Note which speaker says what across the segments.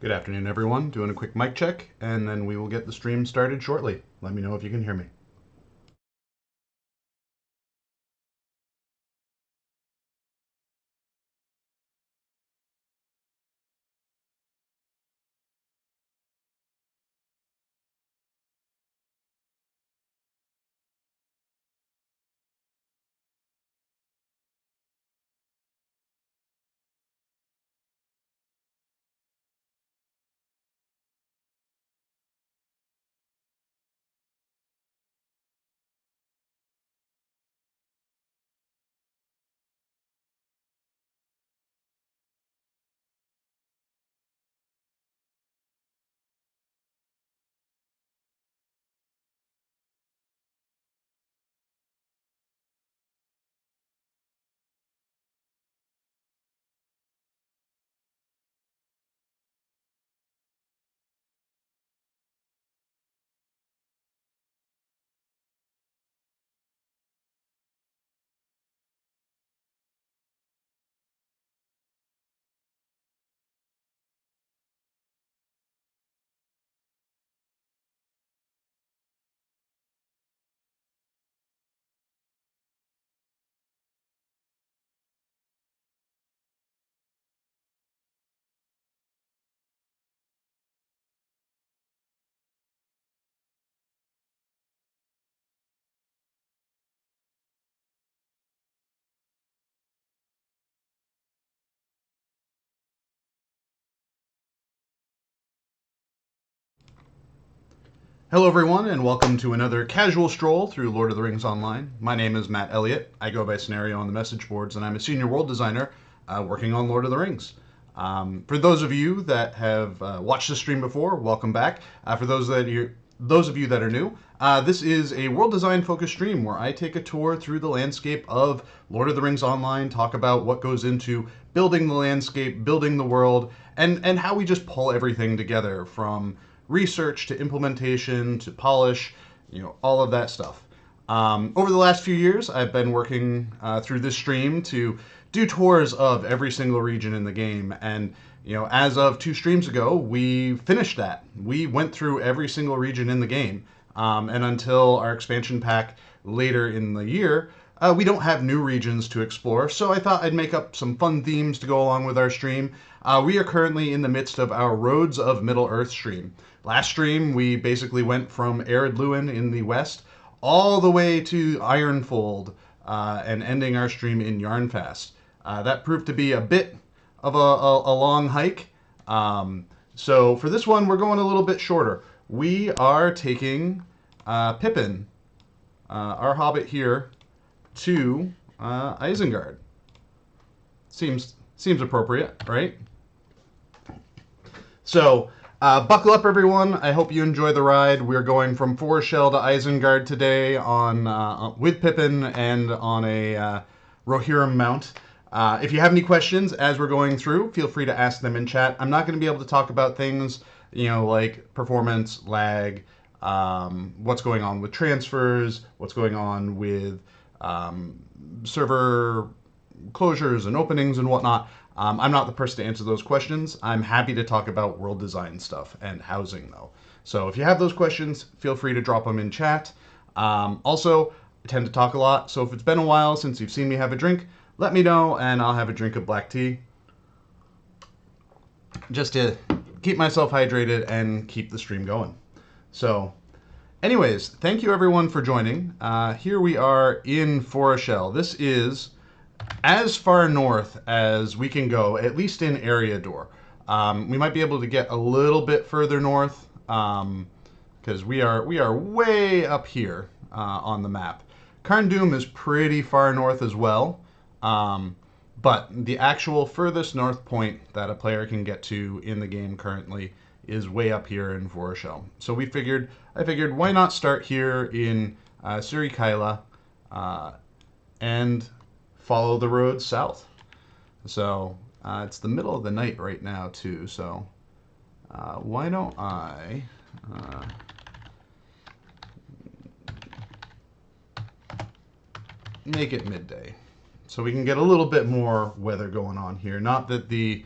Speaker 1: Good afternoon, everyone. Doing a quick mic check, and then we will get the stream started shortly. Let me know if you can hear me. Hello, everyone, and welcome to another casual stroll through Lord of the Rings Online. My name is Matt Elliott. I go by Scenario on the message boards, and I'm a senior world designer working on Lord of the Rings. For those of you that have watched the stream before, welcome back. For those of you that are new, this is a world design focused stream where I take a tour through the landscape of Lord of the Rings Online, talk about what goes into building the landscape, building the world, and how we just pull everything together from research to implementation to polish, all of that stuff. Over the last few years, I've been working through this stream to do tours of every single region in the game. And, as of 2 streams ago, we finished that. We went through every single region in the game. And until our expansion pack later in the year, we don't have new regions to explore, so I thought I'd make up some fun themes to go along with our stream. We are currently in the midst of our Roads of Middle-earth stream. Last stream, we basically went from Arid Luin in the west all the way to Ironfold, and ending our stream in Yarnfast. That proved to be a bit of a long hike. So for this one, we're going a little bit shorter. We are taking Pippin, our hobbit here, to Isengard. Seems appropriate, right? So, buckle up, everyone. I hope you enjoy the ride. We're going from Foreshell to Isengard today on with Pippin and on a Rohirrim mount. If you have any questions as we're going through, feel free to ask them in chat. I'm not going to be able to talk about things, like performance, lag, what's going on with transfers, what's going on with server closures and openings and whatnot. I'm not the person to answer those questions. I'm happy to talk about world design stuff and housing, though. So if you have those questions, feel free to drop them in chat. Also, I tend to talk a lot, so if it's been a while since you've seen me have a drink, let me know, and I'll have a drink of black tea just to keep myself hydrated and keep the stream going. So, anyways, thank you everyone for joining. Here we are in Foreshell. This is as far north as we can go, at least in Eriador. We might be able to get a little bit further north, because we are way up here on the map. Carndum is pretty far north as well, but the actual furthest north point that a player can get to in the game currently is way up here in Foreshell. So I figured why not start here in Surikaila and follow the road south. So it's the middle of the night right now too, so why don't I make it midday so we can get a little bit more weather going on here. Not that the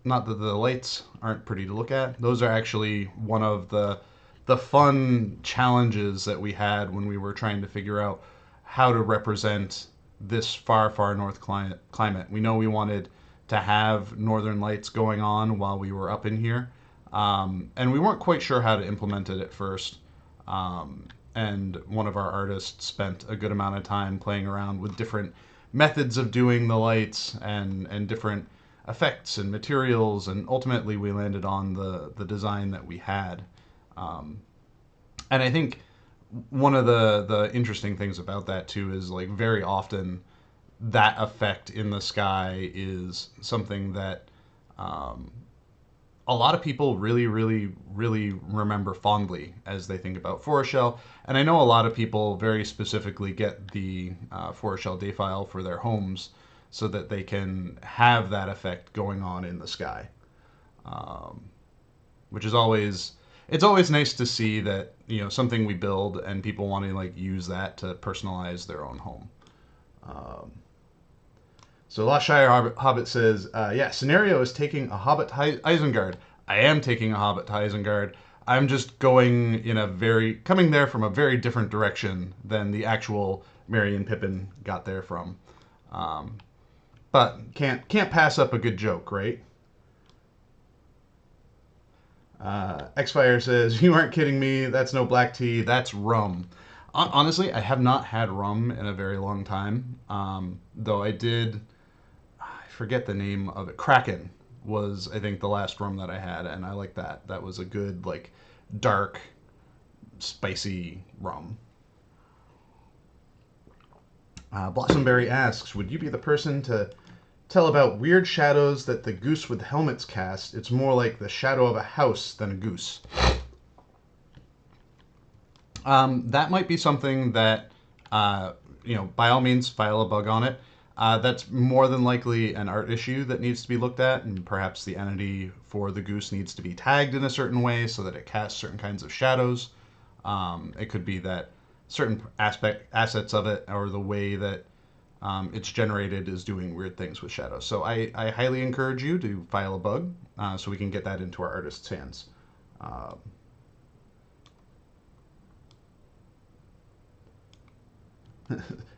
Speaker 1: not that the lights aren't pretty to look at. Those are actually one of the fun challenges that we had when we were trying to figure out how to represent this far north climate. We know we wanted to have northern lights going on while we were up in here, and we weren't quite sure how to implement it at first. And one of our artists spent a good amount of time playing around with different methods of doing the lights and different effects and materials, and ultimately we landed on the design that we had. Um, and I think one of the interesting things about that too is like very often that effect in the sky is something that um, a lot of people really remember fondly as they think about Forest Shell. And I know a lot of people very specifically get the Forest Shell day file for their homes so that they can have that effect going on in the sky, um, which is always it's always nice to see that something we build and people want to like use that to personalize their own home. Um, So Lost Shire Hobbit says, yeah, Scenario is taking a Hobbit to Isengard. I am taking a Hobbit to Isengard. I'm just coming there from a very different direction than the actual Merry and Pippin got there from. Um, but can't pass up a good joke, right? Xfire says, you aren't kidding me. That's no black tea. That's rum. Honestly, I have not had rum in a very long time. Though I forget the name of it. Kraken was, I think, the last rum that I had, and I like that. That was a good, like, dark, spicy rum. Blossomberry asks, would you be the person to tell about weird shadows that the goose with helmets cast? It's more like the shadow of a house than a goose. That might be something that, by all means, file a bug on it. That's more than likely an art issue that needs to be looked at, and perhaps the entity for the goose needs to be tagged in a certain way so that it casts certain kinds of shadows. It could be that certain assets of it or the way that it's generated is doing weird things with shadows. So I highly encourage you to file a bug so we can get that into our artist's hands. Um,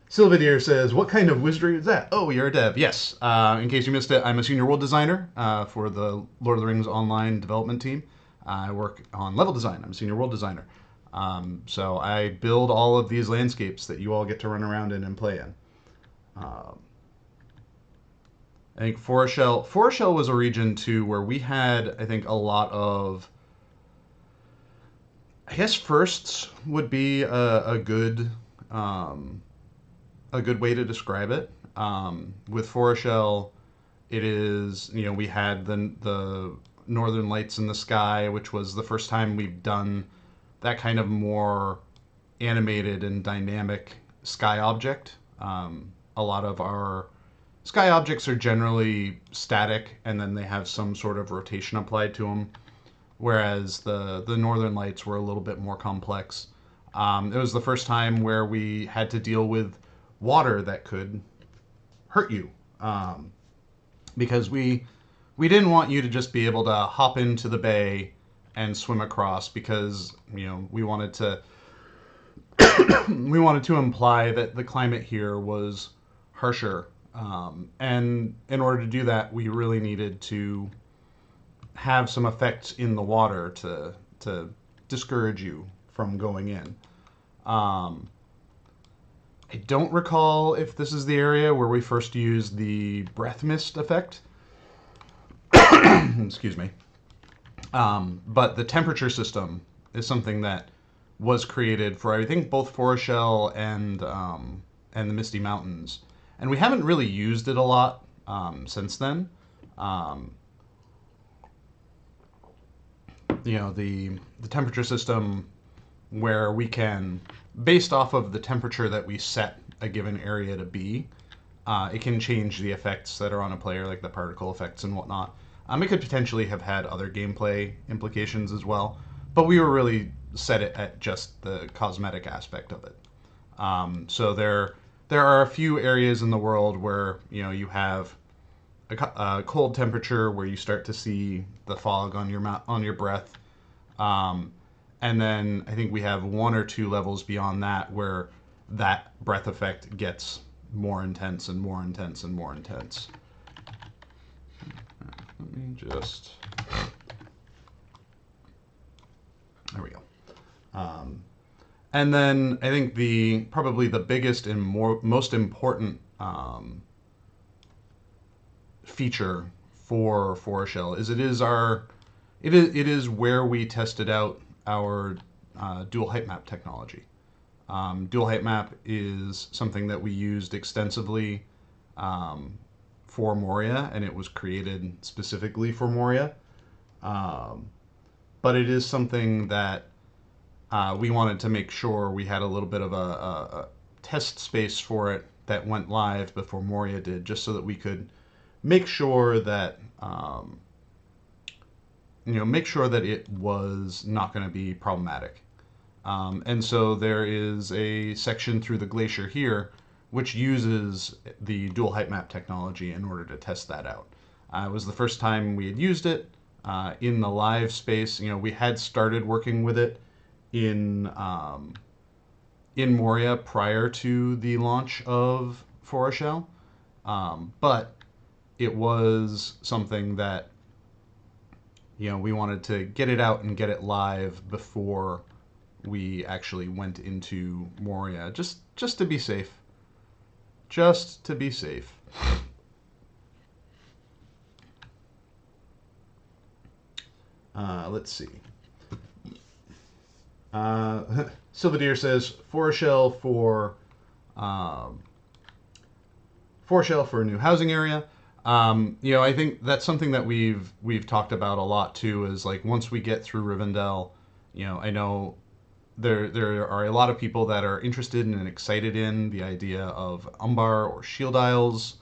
Speaker 1: Sylvadir says, what kind of wizardry is that? Oh, you're a dev. Yes. In case you missed it, I'm a senior world designer for the Lord of the Rings online development team. I work on level design. I'm a senior world designer. So I build all of these landscapes that you all get to run around in and play in. Um, I think Forest Shell was a region too where we had, I think, a lot of, I guess firsts would be um, a good way to describe it. With Forest Shell, it is, we had the Northern Lights in the sky, which was the first time we've done that kind of more animated and dynamic sky object. A lot of our sky objects are generally static, and then they have some sort of rotation applied to them, whereas the Northern Lights were a little bit more complex. It was the first time where we had to deal with water that could hurt you, because we didn't want you to just be able to hop into the bay and swim across, because we wanted to we wanted to imply that the climate here was harsher, and in order to do that, we really needed to have some effects in the water to discourage you from going in. Um, I don't recall if this is the area where we first used the breath mist effect. Excuse me. But the temperature system is something that was created for, I think, both Forest Shell and the Misty Mountains, and we haven't really used it a lot since then. Um, the temperature system where we can, based off of the temperature that we set a given area to be, it can change the effects that are on a player, like the particle effects and whatnot. It could potentially have had other gameplay implications as well, but we were really set it at just the cosmetic aspect of it. So there are a few areas in the world where you have a cold temperature where you start to see the fog on your on your breath. Um, and then I think we have one or two levels beyond that where that breath effect gets more intense and more intense and more intense. Let me just. There we go. And then I think probably the biggest and most important feature for ForestShell is it is where we tested out our dual height map technology. Dual height map is something that we used extensively for Moria, and it was created specifically for Moria. But it is something that we wanted to make sure we had a little bit of a test space for it that went live before Moria did, just so that we could make sure that make sure that it was not going to be problematic. And so there is a section through the glacier here which uses the dual height map technology in order to test that out. It was the first time we had used it in the live space. We had started working with it in Moria prior to the launch of ForestShell, but it was something that we wanted to get it out and get it live before we actually went into Moria, just to be safe. Just to be safe. Let's see. Silvadeer says ForestShell for a new housing area. I think that's something that we've talked about a lot too. Is like once we get through Rivendell, I know there are a lot of people that are interested in and excited in the idea of Umbar or Shield Isles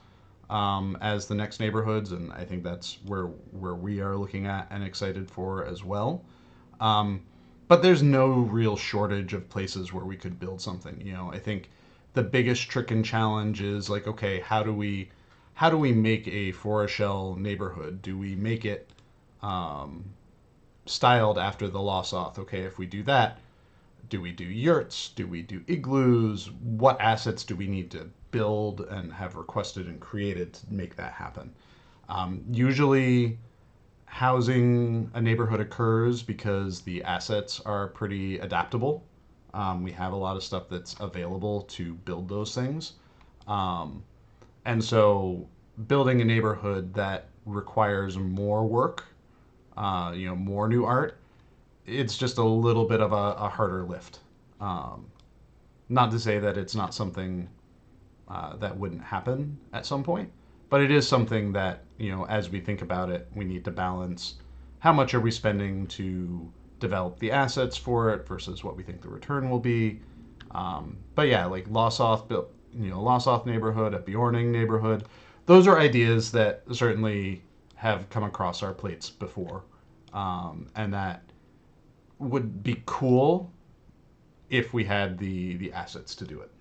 Speaker 1: as the next neighborhoods, and I think that's where we are looking at and excited for as well. But there's no real shortage of places where we could build something. I think the biggest trick and challenge is like, okay, how do we make a ForestShell neighborhood? Do we make it styled after the Losoth? Okay, if we do that, do we do yurts? Do we do igloos? What assets do we need to build and have requested and created to make that happen? Usually, housing a neighborhood occurs because the assets are pretty adaptable. We have a lot of stuff that's available to build those things. And so building a neighborhood that requires more work, more new art, it's just a little bit of a harder lift. Not to say that it's not something that wouldn't happen at some point, but it is something that, as we think about it, we need to balance how much are we spending to develop the assets for it versus what we think the return will be. But yeah, like Losoth built, Losoth neighborhood, a Bjorning neighborhood, those are ideas that certainly have come across our plates before, and that would be cool if we had the assets to do it.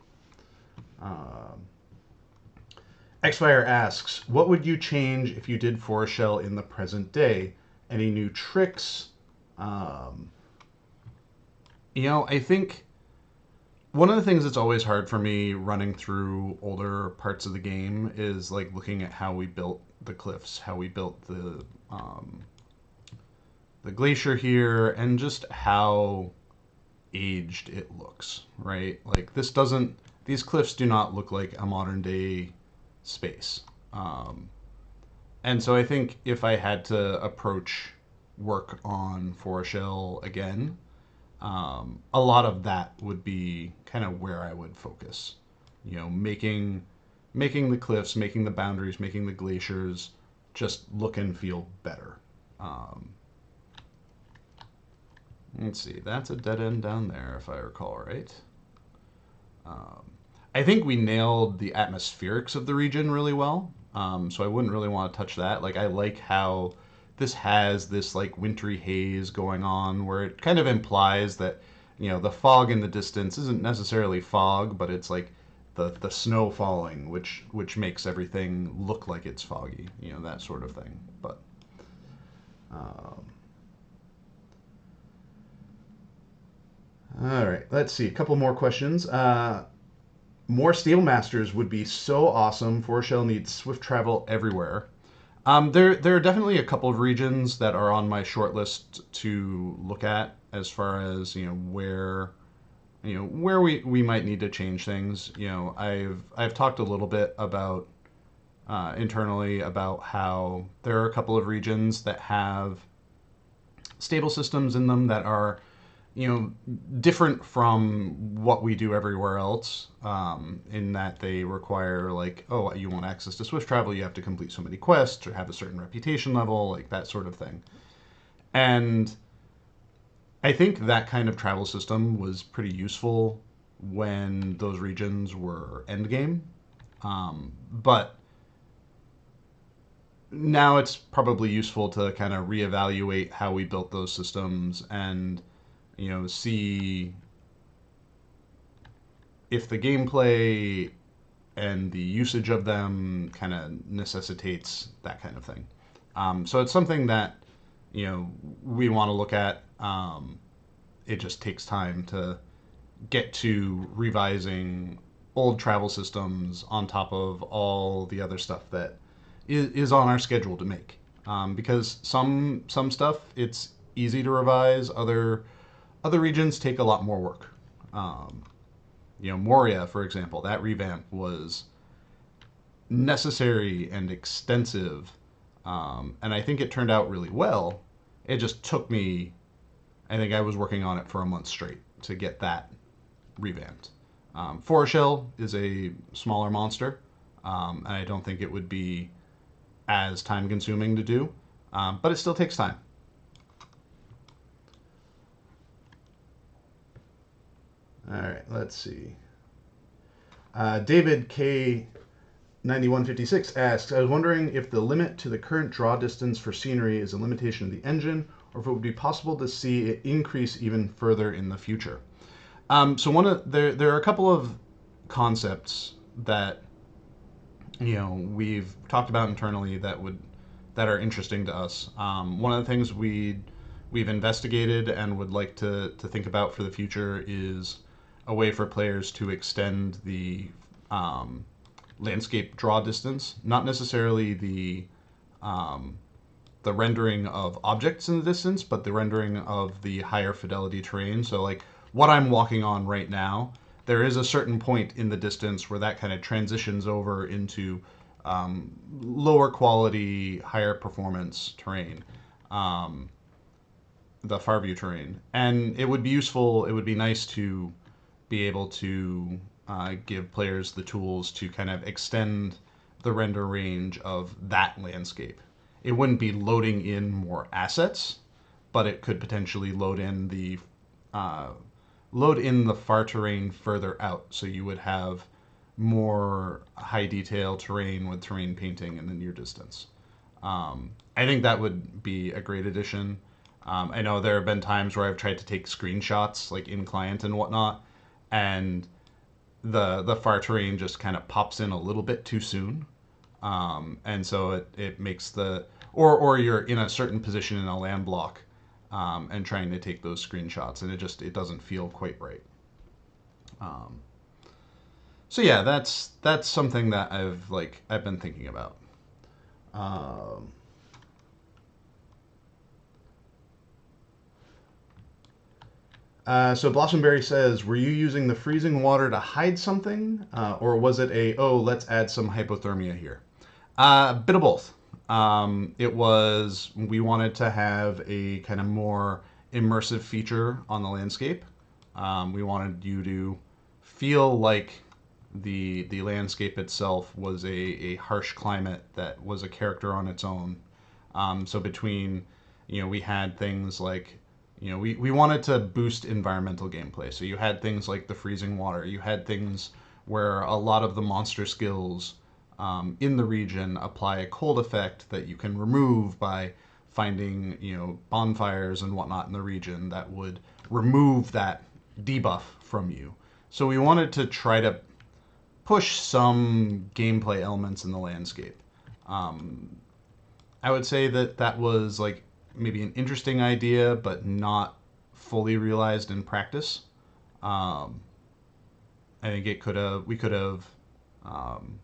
Speaker 1: Xfire asks, what would you change if you did ForestShell in the present day? Any new tricks? I think one of the things that's always hard for me running through older parts of the game is like looking at how we built the cliffs, how we built the glacier here, and just how aged it looks, right? Like these cliffs do not look like a modern day space. And so I think if I had to approach work on ForestShell again, a lot of that would be kind of where I would focus. Making the cliffs, making the boundaries, making the glaciers just look and feel better. Let's see, that's a dead end down there, if I recall right. I think we nailed the atmospherics of the region really well, so I wouldn't really want to touch that. Like, I like how this has this like wintry haze going on, where it kind of implies that the fog in the distance isn't necessarily fog, but it's like the snow falling, which makes everything look like it's foggy, that sort of thing. But um, all right, let's see. A couple more questions. More stable masters would be so awesome. 4Shell needs swift travel everywhere. There are definitely a couple of regions that are on my short list to look at as far as where we might need to change things. I've talked a little bit about internally about how there are a couple of regions that have stable systems in them that are different from what we do everywhere else, in that they require, like, oh, you want access to swift travel, you have to complete so many quests or have a certain reputation level, like that sort of thing. And I think that kind of travel system was pretty useful when those regions were endgame. But now it's probably useful to kind of reevaluate how we built those systems and see if the gameplay and the usage of them kind of necessitates that kind of thing. So it's something that we want to look at. It just takes time to get to revising old travel systems on top of all the other stuff that is on our schedule to make. Because some stuff it's easy to revise. Other regions take a lot more work. Moria, for example, that revamp was necessary and extensive, and I think it turned out really well. It just took me, I think I was working on it for a month straight to get that revamped. 4Shell is a smaller monster, and I don't think it would be as time consuming to do, but it still takes time. All right, let's see. David K. 9156 asks, I was wondering if the limit to the current draw distance for scenery is a limitation of the engine, or if it would be possible to see it increase even further in the future. So there are a couple of concepts that we've talked about internally that are interesting to us. One of the things we've investigated and would like to think about for the future is a way for players to extend the landscape draw distance, not necessarily the rendering of objects in the distance, but the rendering of the higher fidelity terrain. So, like, what I'm walking on right now, there is a certain point in the distance where that kind of transitions over into lower quality, higher performance terrain, the far view terrain. And it would be useful, it would be nice to be able to give players the tools to kind of extend the render range of that landscape. It wouldn't be loading in more assets, but it could potentially load in the far terrain further out, so you would have more high detail terrain with terrain painting in the near distance. I think that would be a great addition. I know there have been times where I've tried to take screenshots, like in client and whatnot, and the far terrain just kind of pops in a little bit too soon, and so it makes or you're in a certain position in a land block, and trying to take those screenshots, and it doesn't feel quite right. So yeah, that's something that I've been thinking about. Um, so Blossomberry says, were you using the freezing water to hide something, or was it let's add some hypothermia here? A bit of both. We wanted to have a kind of more immersive feature on the landscape. We wanted you to feel like the landscape itself was a harsh climate that was a character on its own. So between, we had things like, we wanted to boost environmental gameplay. So you had things like the freezing water. You had things where a lot of the monster skills in the region apply a cold effect that you can remove by finding, bonfires and whatnot in the region that would remove that debuff from you. So we wanted to try to push some gameplay elements in the landscape. Um, I would say that that was like maybe an interesting idea, but not fully realized in practice. Um, I think it could have we could have um,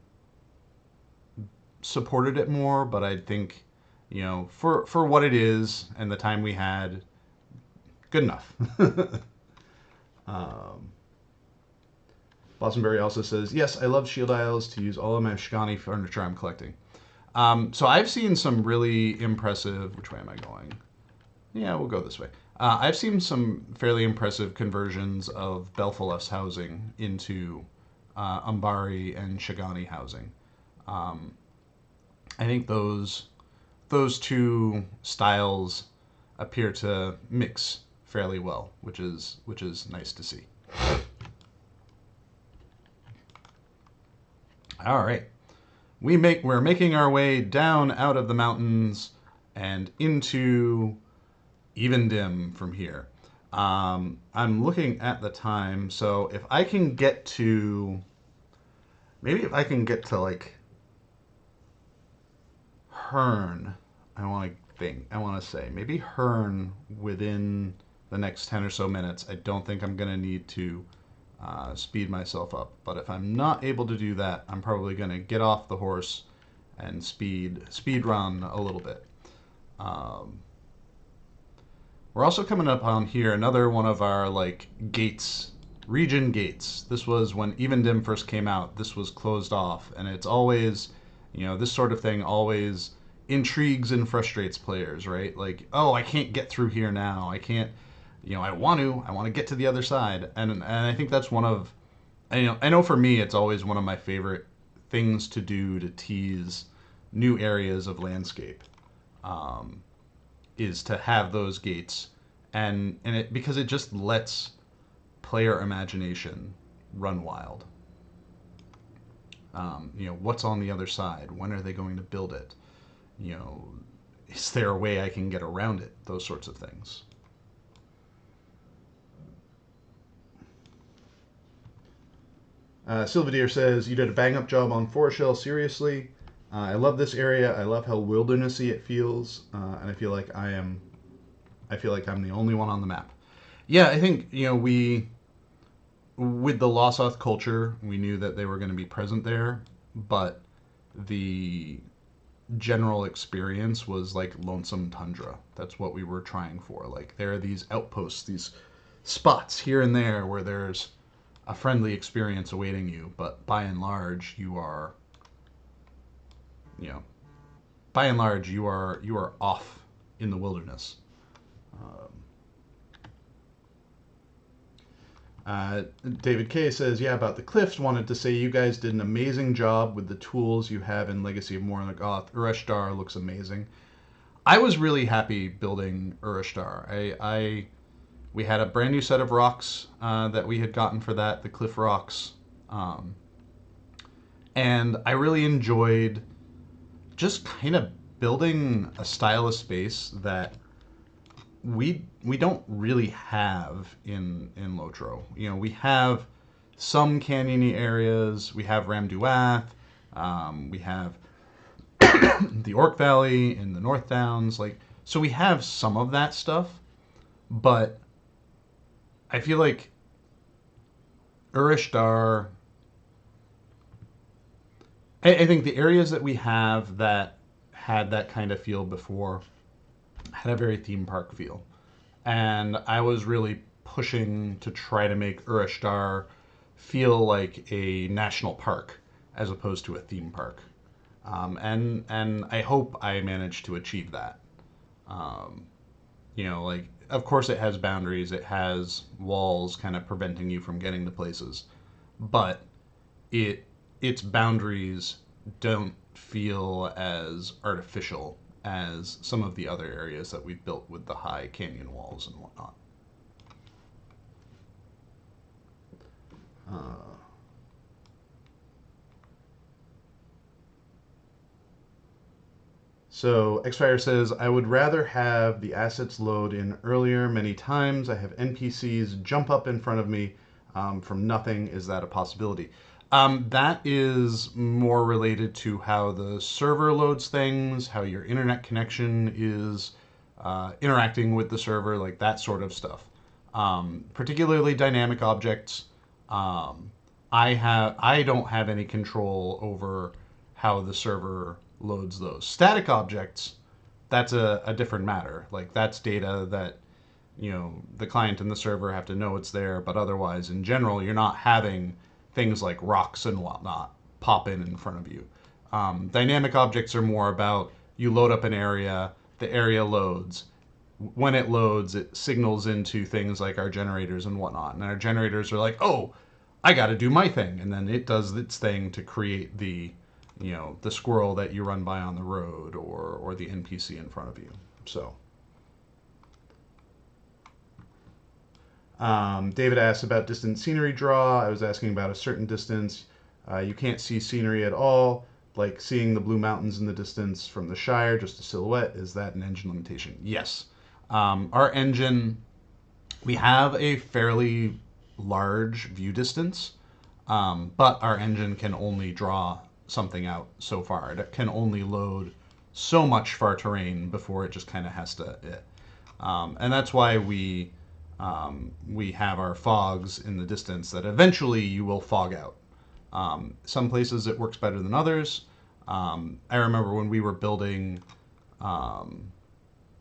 Speaker 1: supported it more, but I think for what it is and the time we had, good enough. um, Bostonberry also says, yes, I love shield isles to use all of my Shikani furniture I'm collecting. So I've seen some really impressive. Which way am I going? Yeah, we'll go this way. I've seen some fairly impressive conversions of Belfalos housing into Umbari and Shigani housing. Um, I think those two styles appear to mix fairly well, which is nice to see. All right, we're making our way down out of the mountains and into Evendim from here. I'm looking at the time, so if I can get to maybe if I can get to like Hearn, I want to say maybe Hearn within the next 10 or so minutes. I don't think I'm going to need to speed myself up, but if I'm not able to do that, I'm probably going to get off the horse and speed run a little bit. Um, we're also coming up on here another one of our like gates, region gates. This was when Evendim first came out. This was closed off, and it's always, this sort of thing always intrigues and frustrates players, right? Like, oh, I can't get through here now. I can't, I want to get to the other side, and I think that's one of, I know for me, it's always one of my favorite things to do to tease new areas of landscape. Um, is to have those gates, and it because it just lets player imagination run wild. What's on the other side? When are they going to build it? You know, is there a way I can get around it? Those sorts of things. Sylvadeer says, you did a bang up job on Forest Shell, seriously. I love this area. I love how wildernessy it feels, and I feel like I'm the only one on the map. Yeah, I think we with the Losoth culture, we knew that they were going to be present there, but the general experience was like lonesome tundra. That's what we were trying for. Like there are these outposts, these spots here and there where there's a friendly experience awaiting you, but by and large, you know, you are off in the wilderness. Um, David K says, yeah, about the cliffs, wanted to say you guys did an amazing job with the tools you have in Legacy of Morgoth. Ureshtar looks amazing. I was really happy building Ureshtar. We had a brand new set of rocks that we had gotten for that, the cliff rocks. Um, and I really enjoyed just kind of building a style of space that we don't really have in Lotro. We have some canyony areas. We have Ramduath. We have the Orc Valley in the North Downs. So we have some of that stuff, but I feel like Ureshtar. I think the areas that we have that had that kind of feel before had a very theme park feel. And I was really pushing to try to make Ureshtar feel like a national park as opposed to a theme park. And I hope I managed to achieve that. Um, like of course it has boundaries, it has walls kind of preventing you from getting to places, but it its boundaries don't feel as artificial as some of the other areas that we've built with the high canyon walls and whatnot. Uh, so Xfire says, I would rather have the assets load in earlier many times. I have NPCs jump up in front of me from nothing. Is that a possibility? That is more related to how the server loads things, how your internet connection is interacting with the server, like that sort of stuff. Particularly dynamic objects. Um, I don't have any control over how the server loads those. Static objects, that's a different matter. Like that's data that the client and the server have to know it's there, but otherwise, in general, you're not having things like rocks and whatnot pop in front of you. Dynamic objects are more about you load up an area, the area loads. When it loads, it signals into things like our generators and whatnot. And our generators are like, oh, I got to do my thing. And then it does its thing to create the squirrel that you run by on the road or the NPC in front of you. So. David asked about distant scenery draw. I was asking about a certain distance. You can't see scenery at all, like seeing the Blue Mountains in the distance from the Shire, just a silhouette. Is that an engine limitation? Yes. Our engine, we have a fairly large view distance, but our engine can only draw something out so far. It can only load so much far terrain before it just kind of has to. And that's why we have our fogs in the distance that eventually you will fog out. Some places it works better than others. I remember when we were building the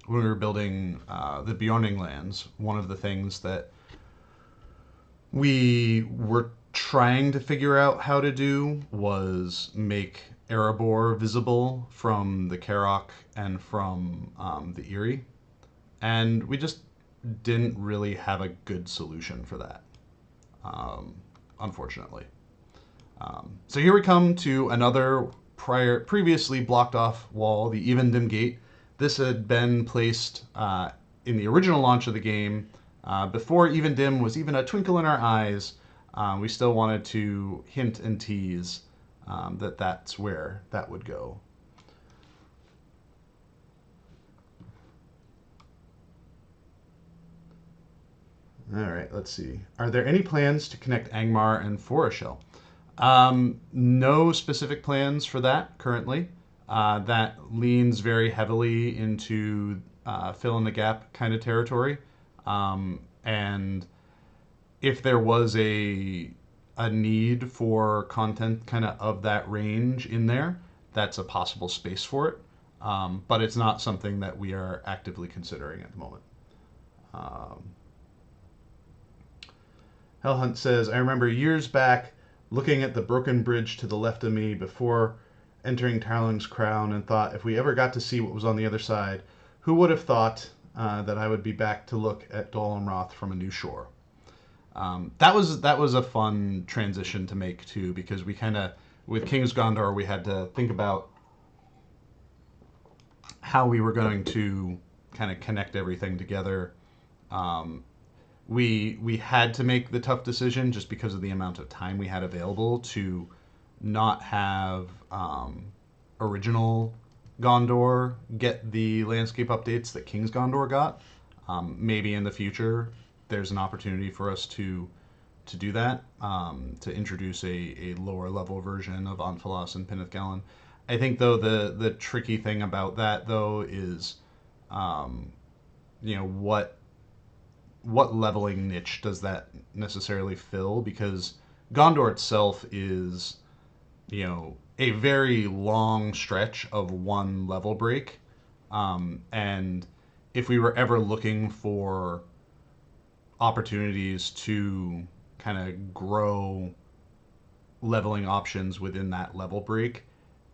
Speaker 1: Beyonding Lands, one of the things that we were trying to figure out how to do was make Erebor visible from the Karok and from the Erie. And we just didn't really have a good solution for that, unfortunately. So here we come to another previously blocked off wall, the Evendim Gate. This had been placed in the original launch of the game. Before Evendim was even a twinkle in our eyes, we still wanted to hint and tease that that's where that would go. All right, let's see. Are there any plans to connect Angmar and Foreshell? No specific plans for that currently. That leans very heavily into fill in the gap kind of territory. And if there was a need for content kind of that range in there, that's a possible space for it. But it's not something that we are actively considering at the moment. Hellhunt says, I remember years back looking at the broken bridge to the left of me before entering Tarling's Crown and thought if we ever got to see what was on the other side, who would have thought that I would be back to look at Dol Amroth from a new shore. That was a fun transition to make too, because we kind of, with King's Gondor, we had to think about how we were going to kind of connect everything together. We had to make the tough decision just because of the amount of time we had available to not have original Gondor get the landscape updates that King's Gondor got. Maybe in the future there's an opportunity for us to do that, to introduce a lower level version of Anfalas and Peneth Galen. I think though the tricky thing about that though is what leveling niche does that necessarily fill? Because Gondor itself is, a very long stretch of one level break. And if we were ever looking for opportunities to kind of grow leveling options within that level break,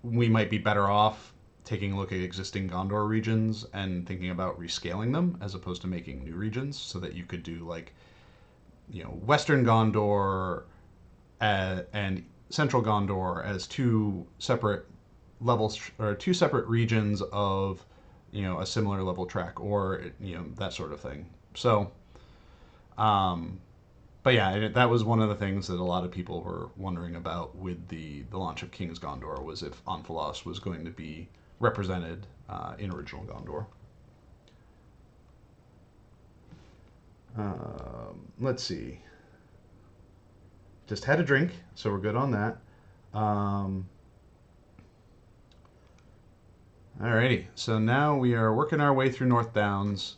Speaker 1: we might be better off taking a look at existing Gondor regions and thinking about rescaling them as opposed to making new regions, so that you could do Western Gondor and Central Gondor as two separate levels or two separate regions of a similar level track, or that sort of thing. So, but yeah, that was one of the things that a lot of people were wondering about with the launch of King's Gondor, was if Anfalas was going to be represented in original Gondor. Let's see. Just had a drink, so we're good on that. Alrighty, so now we are working our way through North Downs.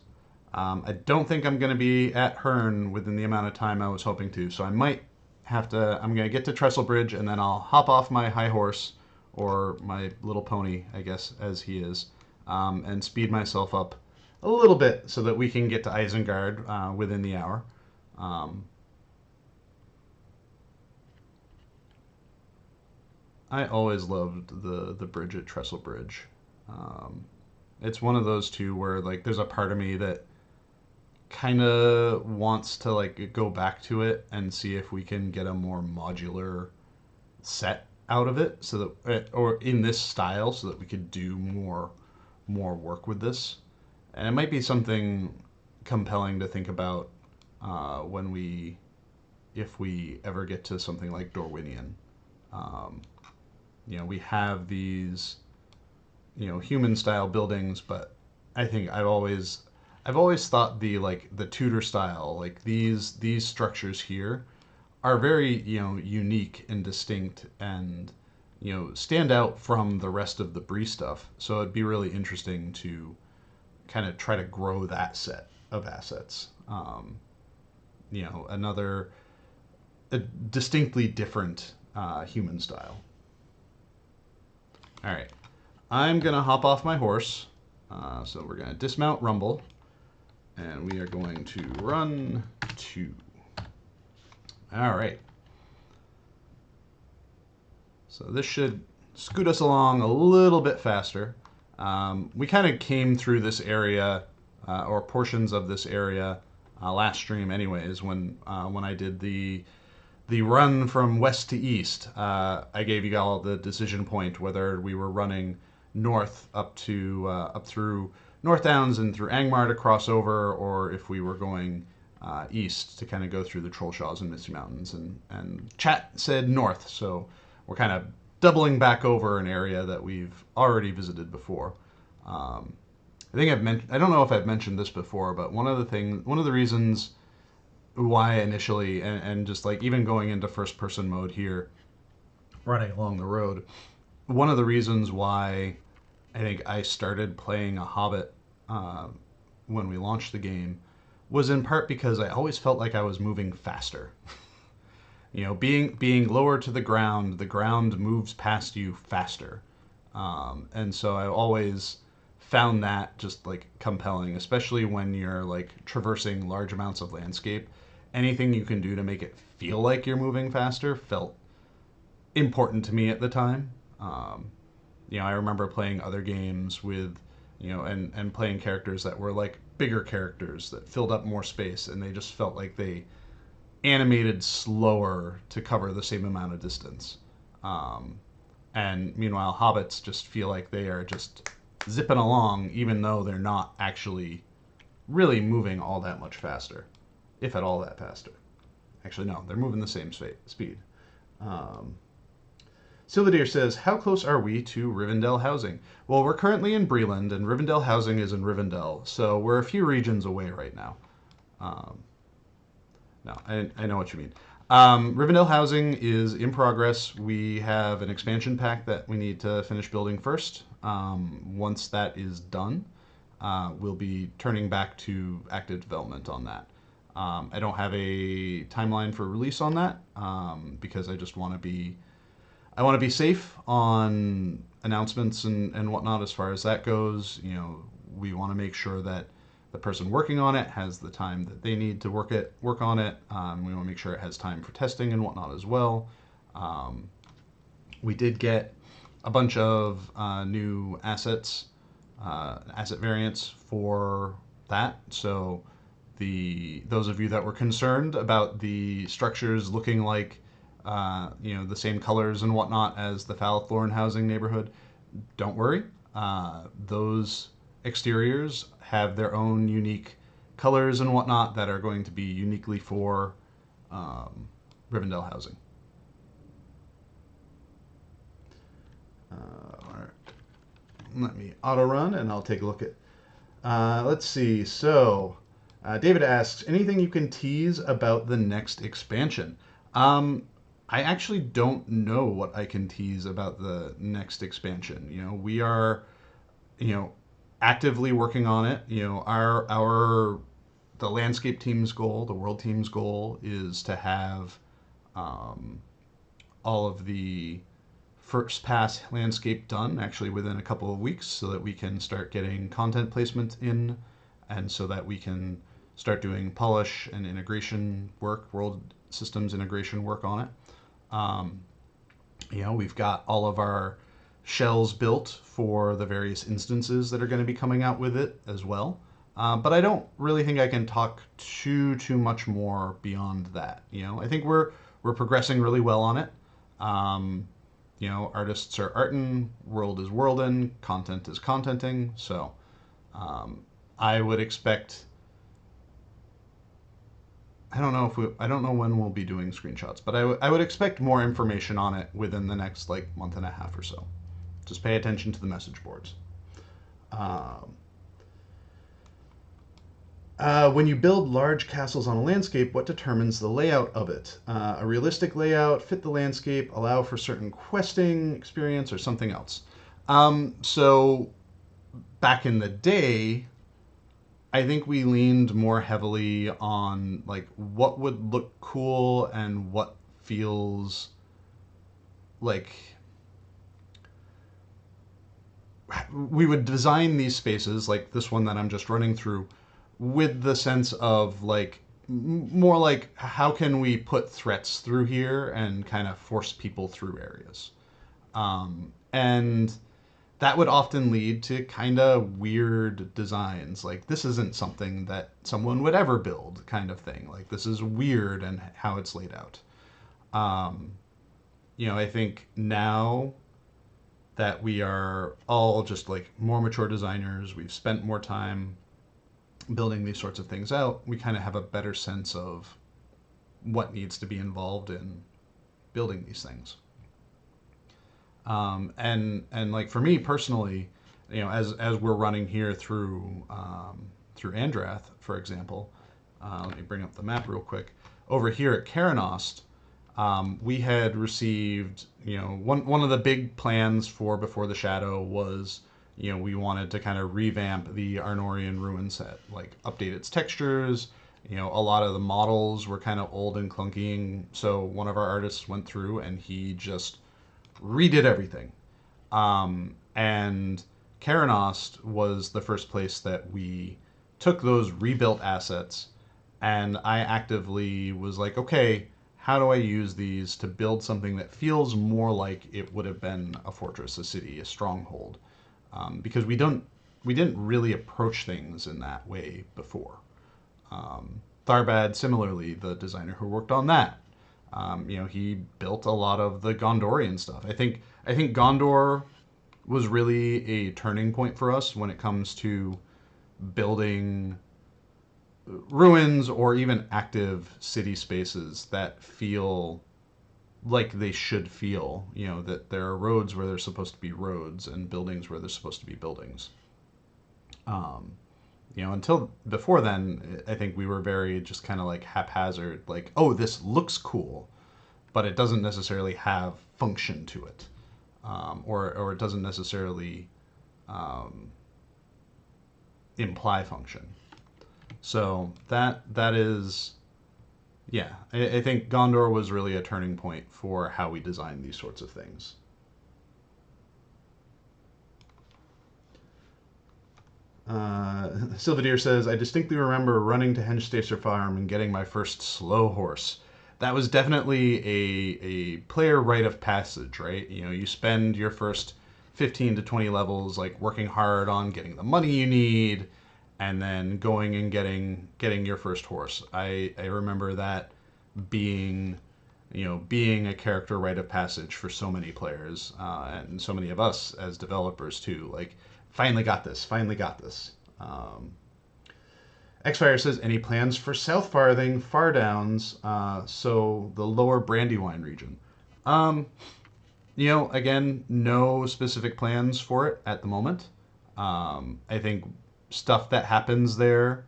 Speaker 1: I don't think I'm going to be at Hearn within the amount of time I was hoping to, so I might have to. I'm going to get to Trestle Bridge and then I'll hop off my high horse, or my little pony, I guess, as he is, and speed myself up a little bit so that we can get to Isengard within the hour. I always loved the bridge at Trestle Bridge. Um, it's one of those two where like there's a part of me that kind of wants to like go back to it and see if we can get a more modular set out of it, so that or in this style, so that we could do more work with this. And it might be something compelling to think about when we if we ever get to something like Dorwinion. Um, we have these human style buildings, but I think I've always thought the Tudor style, like these structures here are very unique and distinct, and stand out from the rest of the Brie stuff. So it'd be really interesting to kind of try to grow that set of assets. Another a distinctly different human style. All right, I'm gonna hop off my horse. So we're gonna dismount Rumble, and we are going to run 2. All right. So this should scoot us along a little bit faster. We kind of came through this area, or portions of this area, last stream, anyways. When I did the run from west to east, I gave you all the decision point whether we were running north up through North Downs and through Angmar to cross over, or if we were going east to kind of go through the Trollshaws and Misty Mountains. And chat said north, so we're kind of doubling back over an area that we've already visited before. I think I don't know if I've mentioned this before, but one of the reasons why initially, and just like even going into first person mode here, running along the road, one of the reasons why I think I started playing a Hobbit when we launched the game was in part because I always felt like I was moving faster. Being lower to the ground moves past you faster, and so I always found that just like compelling, especially when you're like traversing large amounts of landscape. Anything you can do to make it feel like you're moving faster felt important to me at the time. I remember playing other games with, and playing characters that were like bigger characters that filled up more space, and they just felt like they animated slower to cover the same amount of distance. And meanwhile, hobbits just feel like they are just zipping along, even though they're not actually really moving all that much faster, if at all that faster. Actually, no, they're moving the same speed. Sylvadir says, how close are we to Rivendell housing? Well, we're currently in Breland, and Rivendell housing is in Rivendell, so we're a few regions away right now. No, I know what you mean. Rivendell housing is in progress. We have an expansion pack that we need to finish building first. Once that is done, we'll be turning back to active development on that. I don't have a timeline for release on that because I just want to be safe on announcements and whatnot as far as that goes. We want to make sure that the person working on it has the time that they need to work on it. We want to make sure it has time for testing and whatnot as well. We did get a bunch of new asset variants for that. So those of you that were concerned about the structures looking like the same colors and whatnot as the Falthorn housing neighborhood, don't worry. Those exteriors have their own unique colors and whatnot that are going to be uniquely for Rivendell housing. All right. Let me auto run and I'll take a look at. Let's see. So, David asks, anything you can tease about the next expansion? I actually don't know what I can tease about the next expansion. We are, you know, actively working on it. Our the landscape team's goal, the world team's goal, is to have um, all of the first pass landscape done actually within a couple of weeks, so that we can start getting content placement in, and so that we can start doing polish and integration work, world systems integration work on it. Um, we've got all of our shells built for the various instances that are going to be coming out with it as well. But I don't really think I can talk too much more beyond that. I think we're progressing really well on it. Um, artists are arting, world is worldin, content is contenting. So um, I would expect. I don't know when we'll be doing screenshots, but I would expect more information on it within the next like month and a half or so. Just pay attention to the message boards. Um, when you build large castles on a landscape, what determines the layout of it? A realistic layout, fit the landscape, allow for certain questing experience, or something else? So back in the day, I think we leaned more heavily on like what would look cool and what feels like we would design these spaces like this one that I'm just running through with the sense of like more like how can we put threats through here and kind of force people through areas. And that would often lead to kind of weird designs. Like this isn't something that someone would ever build, kind of thing. Like this is weird and how it's laid out. Um, I think now that we are all just like more mature designers, we've spent more time building these sorts of things out, we kind of have a better sense of what needs to be involved in building these things. And like for me personally, as we're running here through Andrath, for example, let me bring up the map real quick. Over here at Karanost, we had received, one of the big plans for Before the Shadow was, we wanted to kind of revamp the Arnorian ruin set, like update its textures. A lot of the models were kind of old and clunky, so one of our artists went through and he just redid everything. And Karanost was the first place that we took those rebuilt assets, and I actively was like, okay, how do I use these to build something that feels more like it would have been a fortress, a city, a stronghold? Because we didn't really approach things in that way before. Tharbad, similarly, the designer who worked on that, he built a lot of the Gondorian stuff. I think Gondor was really a turning point for us when it comes to building ruins or even active city spaces that feel like they should feel. That there are roads where there's supposed to be roads and buildings where there's supposed to be buildings. Um, until before then, I think we were very just kind of like haphazard, like, oh, this looks cool, but it doesn't necessarily have function to it, or it doesn't necessarily um, imply function. So that is, yeah, I think Gondor was really a turning point for how we design these sorts of things. Sylvadir says, I distinctly remember running to Henchstacer Farm and getting my first slow horse. That was definitely a player rite of passage, right? You spend your first 15 to 20 levels like working hard on getting the money you need, and then going and getting your first horse. I remember that being being a character rite of passage for so many players, and so many of us as developers too. Like, finally got this, finally got this. Xfire says, any plans for South Farthing, Far Downs, so the lower Brandywine region? Um, again, no specific plans for it at the moment. I think stuff that happens there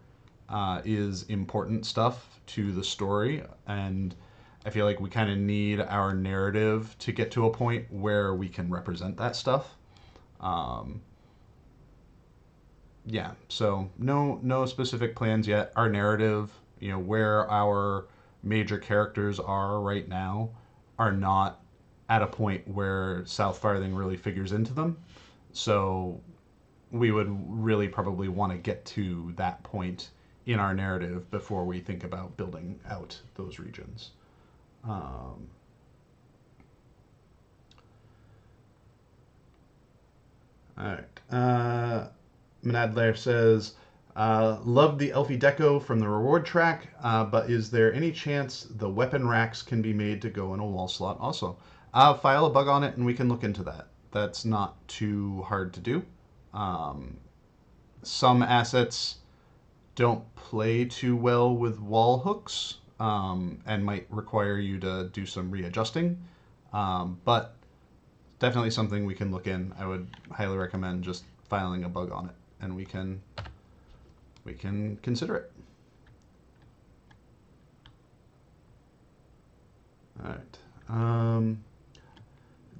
Speaker 1: is important stuff to the story, and I feel like we kind of need our narrative to get to a point where we can represent that stuff. Um, yeah, so no specific plans yet. Our narrative, where our major characters are right now, are not at a point where South Farthing really figures into them. So we would really probably want to get to that point in our narrative before we think about building out those regions. Um, all right. Manadler says, love the Elfie Deco from the reward track, but is there any chance the weapon racks can be made to go in a wall slot also? File a bug on it and we can look into that. That's not too hard to do. Um, some assets don't play too well with wall hooks and might require you to do some readjusting. But definitely something we can look in. I would highly recommend just filing a bug on it, and we can consider it. All right.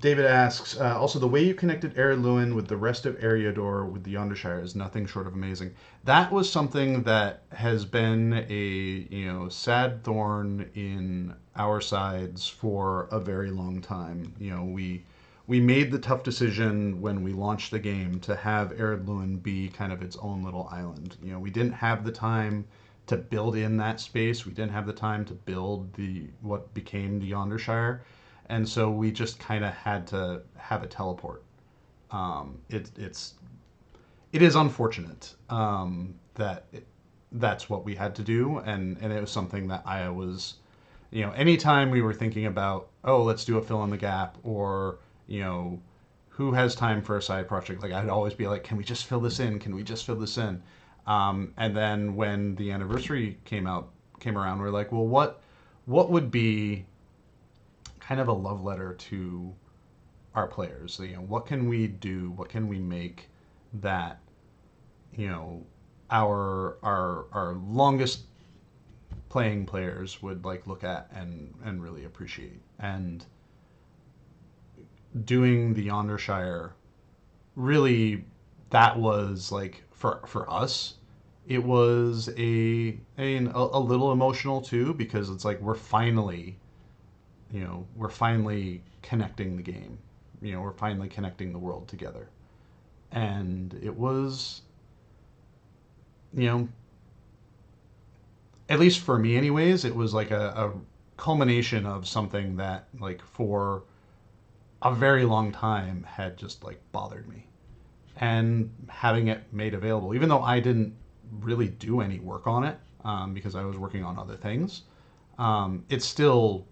Speaker 1: David asks, also the way you connected Ered Luin with the rest of Eriador with the Yondershire is nothing short of amazing. That was something that has been a sad thorn in our sides for a very long time. We made the tough decision when we launched the game to have Ered Luin be kind of its own little island. We didn't have the time to build in that space. We didn't have the time to build the what became the Yondershire, and so we just kind of had to have a teleport. It is unfortunate that's what we had to do, and it was something that I was, anytime we were thinking about, oh, let's do a fill in the gap, or who has time for a side project, like I'd always be like, can we just fill this in? Can we just fill this in? And then when the anniversary came around, we're like, well, what would be kind of a love letter to our players? What can we do? What can we make that our longest playing players would like look at and really appreciate? And doing the Yondershire, really, that was like for us, it was a little emotional too, because it's like we're finally connecting the game. We're finally connecting the world together. And it was, you know, at least for me anyways, it was like a culmination of something that like for a very long time had just like bothered me. And having it made available, even though I didn't really do any work on it, because I was working on other things, it's still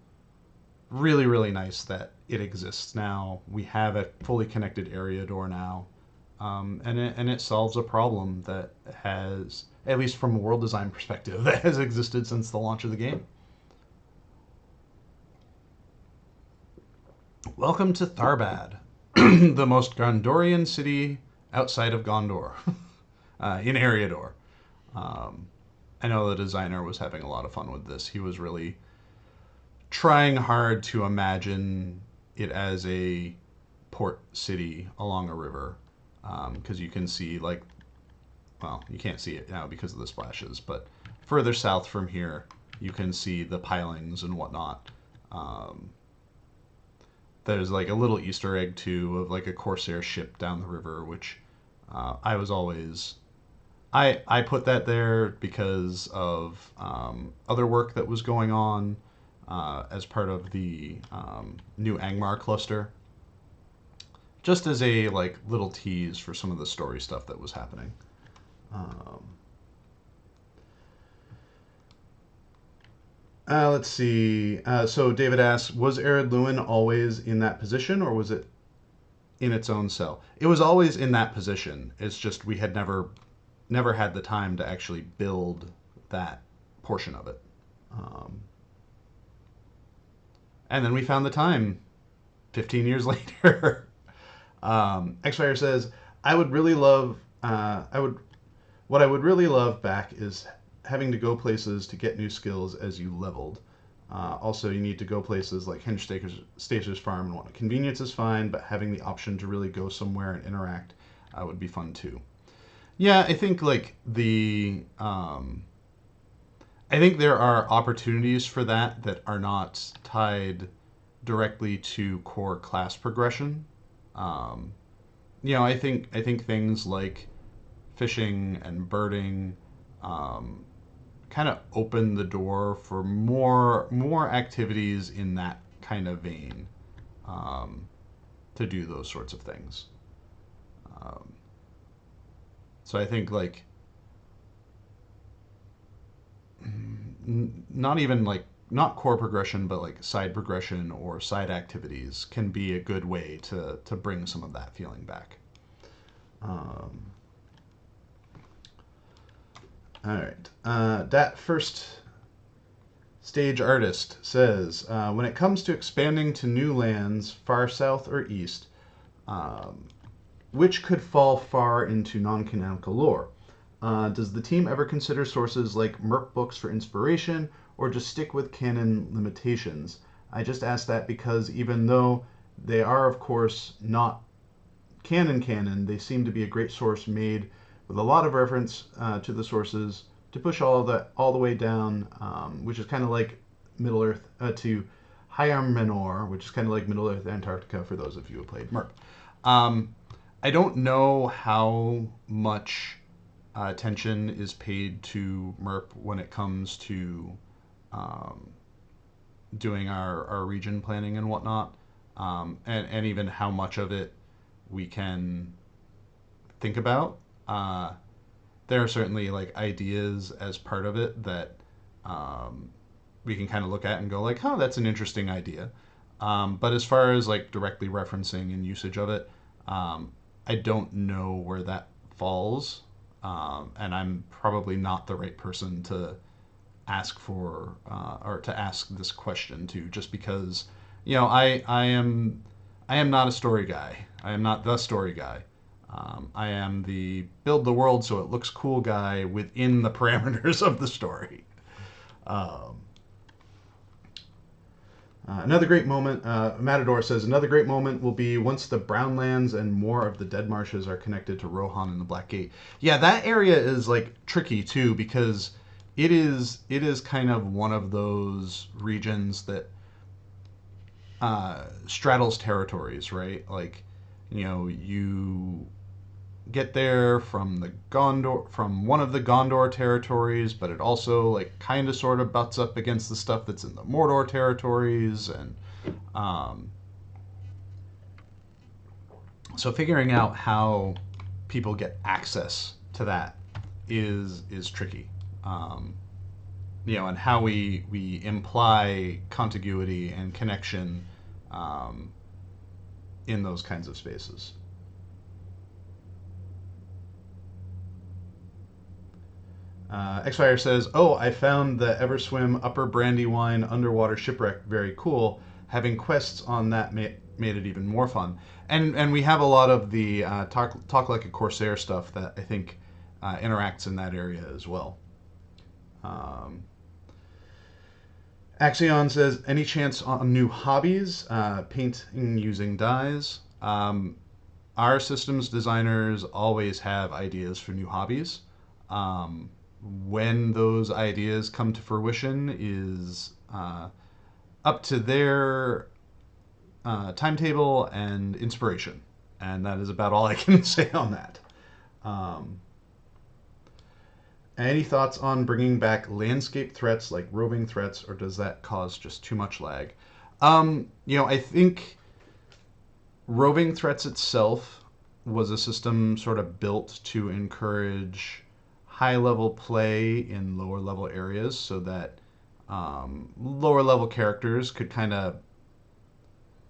Speaker 1: really, really nice that it exists now. We have a fully connected area door now, and it solves a problem that has, at least from a world design perspective, that has existed since the launch of the game. Welcome to Tharbad, the most Gondorian city outside of Gondor, in Eriador. Um, I know the designer was having a lot of fun with this. He was really trying hard to imagine it as a port city along a river, because you can see like, well, you can't see it now because of the splashes, but further south from here, you can see the pilings and whatnot. Um, there's like a little Easter egg too of like a Corsair ship down the river, which I was always I put that there because of other work that was going on as part of the new Angmar cluster, just as a like little tease for some of the story stuff that was happening. Um, let's see. So David asks, was Ered Luin always in that position, or was it in its own cell? It was always in that position. It's just we had never had the time to actually build that portion of it. Um, and then we found the time 15 years later. Xfire says, I would really love, what I would really love back is having to go places to get new skills as you leveled. Also, you need to go places like Hinge Staker's Farm and whatnot. Convenience is fine, but having the option to really go somewhere and interact would be fun too. Yeah, I think like I think there are opportunities for that that are not tied directly to core class progression. Um, I think things like fishing and birding um, kind of open the door for more activities in that kind of vein um, to do those sorts of things. Um, so I think like not even like not core progression, but like side progression or side activities can be a good way to bring some of that feeling back. Um, all right, that first stage artist says, when it comes to expanding to new lands, far south or east, um, which could fall far into non-canonical lore. Does the team ever consider sources like Merc books for inspiration, or just stick with canon limitations? I just ask that because even though they are, of course, not canon, they seem to be a great source made with a lot of reference to the sources to push all the way down, which is kind of like Middle Earth to Higher Menor, which is kind of like Middle Earth Antarctica for those of you who played Merc. Um, I don't know how much attention is paid to MERP when it comes to um, doing our region planning and whatnot, and even how much of it we can think about. Uh, there are certainly like ideas as part of it that um, we can kind of look at and go like, "Oh, that's an interesting idea." But as far as like directly referencing and usage of it, um, I don't know where that falls, and I'm probably not the right person to ask for or to ask this question to, just because I am not a story guy. I am not the story guy. I am the build the world so it looks cool guy within the parameters of the story. Um, another great moment, Matador says, another great moment will be once the Brownlands and more of the Dead Marshes are connected to Rohan and the Black Gate. Yeah, that area is like tricky too because it is kind of one of those regions that straddles territories, right? Like, you get there from the Gondor from one of the Gondor territories, but it also like kind of sort of butts up against the stuff that's in the Mordor territories, and um, so figuring out how people get access to that is tricky. Um, and how we imply contiguity and connection um, in those kinds of spaces. Xfire says, "Oh, I found the Everswim Upper Brandywine underwater shipwreck very cool. Having quests on that made it even more fun." And we have a lot of the talk like a Corsair stuff that I think interacts in that area as well. Um, Axion says, "Any chance on new hobbies? Painting using dyes." Our systems designers always have ideas for new hobbies. Um, when those ideas come to fruition is up to their timetable and inspiration. And that is about all I can say on that. Um, any thoughts on bringing back landscape threats like roving threats, or does that cause just too much lag? I think roving threats itself was a system sort of built to encourage high level play in lower level areas so that lower level characters could kind of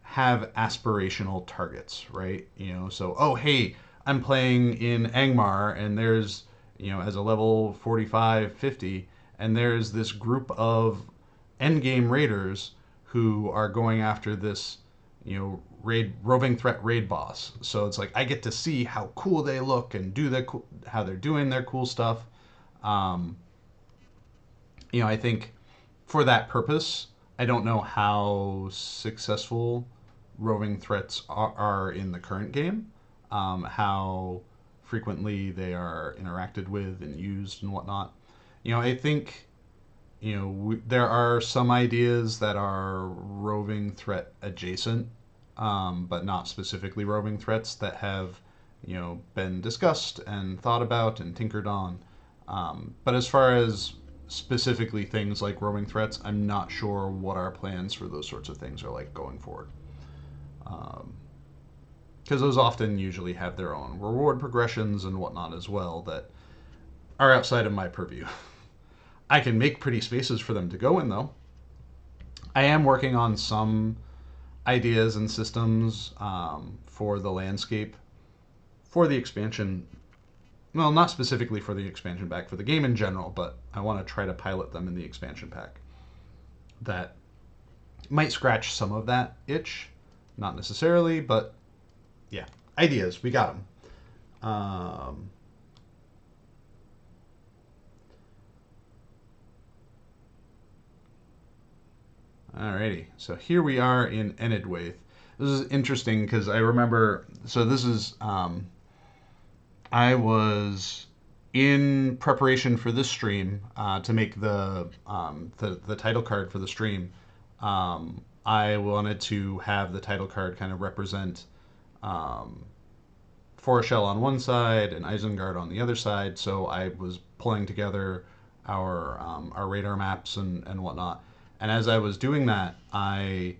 Speaker 1: have aspirational targets, right? So, oh, hey, I'm playing in Angmar and there's, as a level 45, 50, and there's this group of endgame raiders who are going after this, roving threat raid boss. So it's like I get to see how cool they look and how they're doing their cool stuff. Um, I think for that purpose, I don't know how successful roving threats are in the current game, how frequently they are interacted with and used and whatnot. I think there are some ideas that are roving threat adjacent, but not specifically roving threats that have been discussed and thought about and tinkered on. But as far as specifically things like roving threats, I'm not sure what our plans for those sorts of things are like going forward. Because those often usually have their own reward progressions and whatnot as well that are outside of my purview. I can make pretty spaces for them to go in, though. I am working on some ideas and systems for the landscape for the expansion. Well, not specifically for the expansion pack, for the game in general, but I want to try to pilot them in the expansion pack. That might scratch some of that itch. Not necessarily, but yeah. Ideas, we got them. Alrighty, so here we are in Enedwaith. This is interesting because I remember. So this is I was in preparation for this stream to make the title card for the stream. I wanted to have the title card kind of represent Foreshell on one side and Isengard on the other side. So I was pulling together our radar maps and whatnot. And as I was doing that, I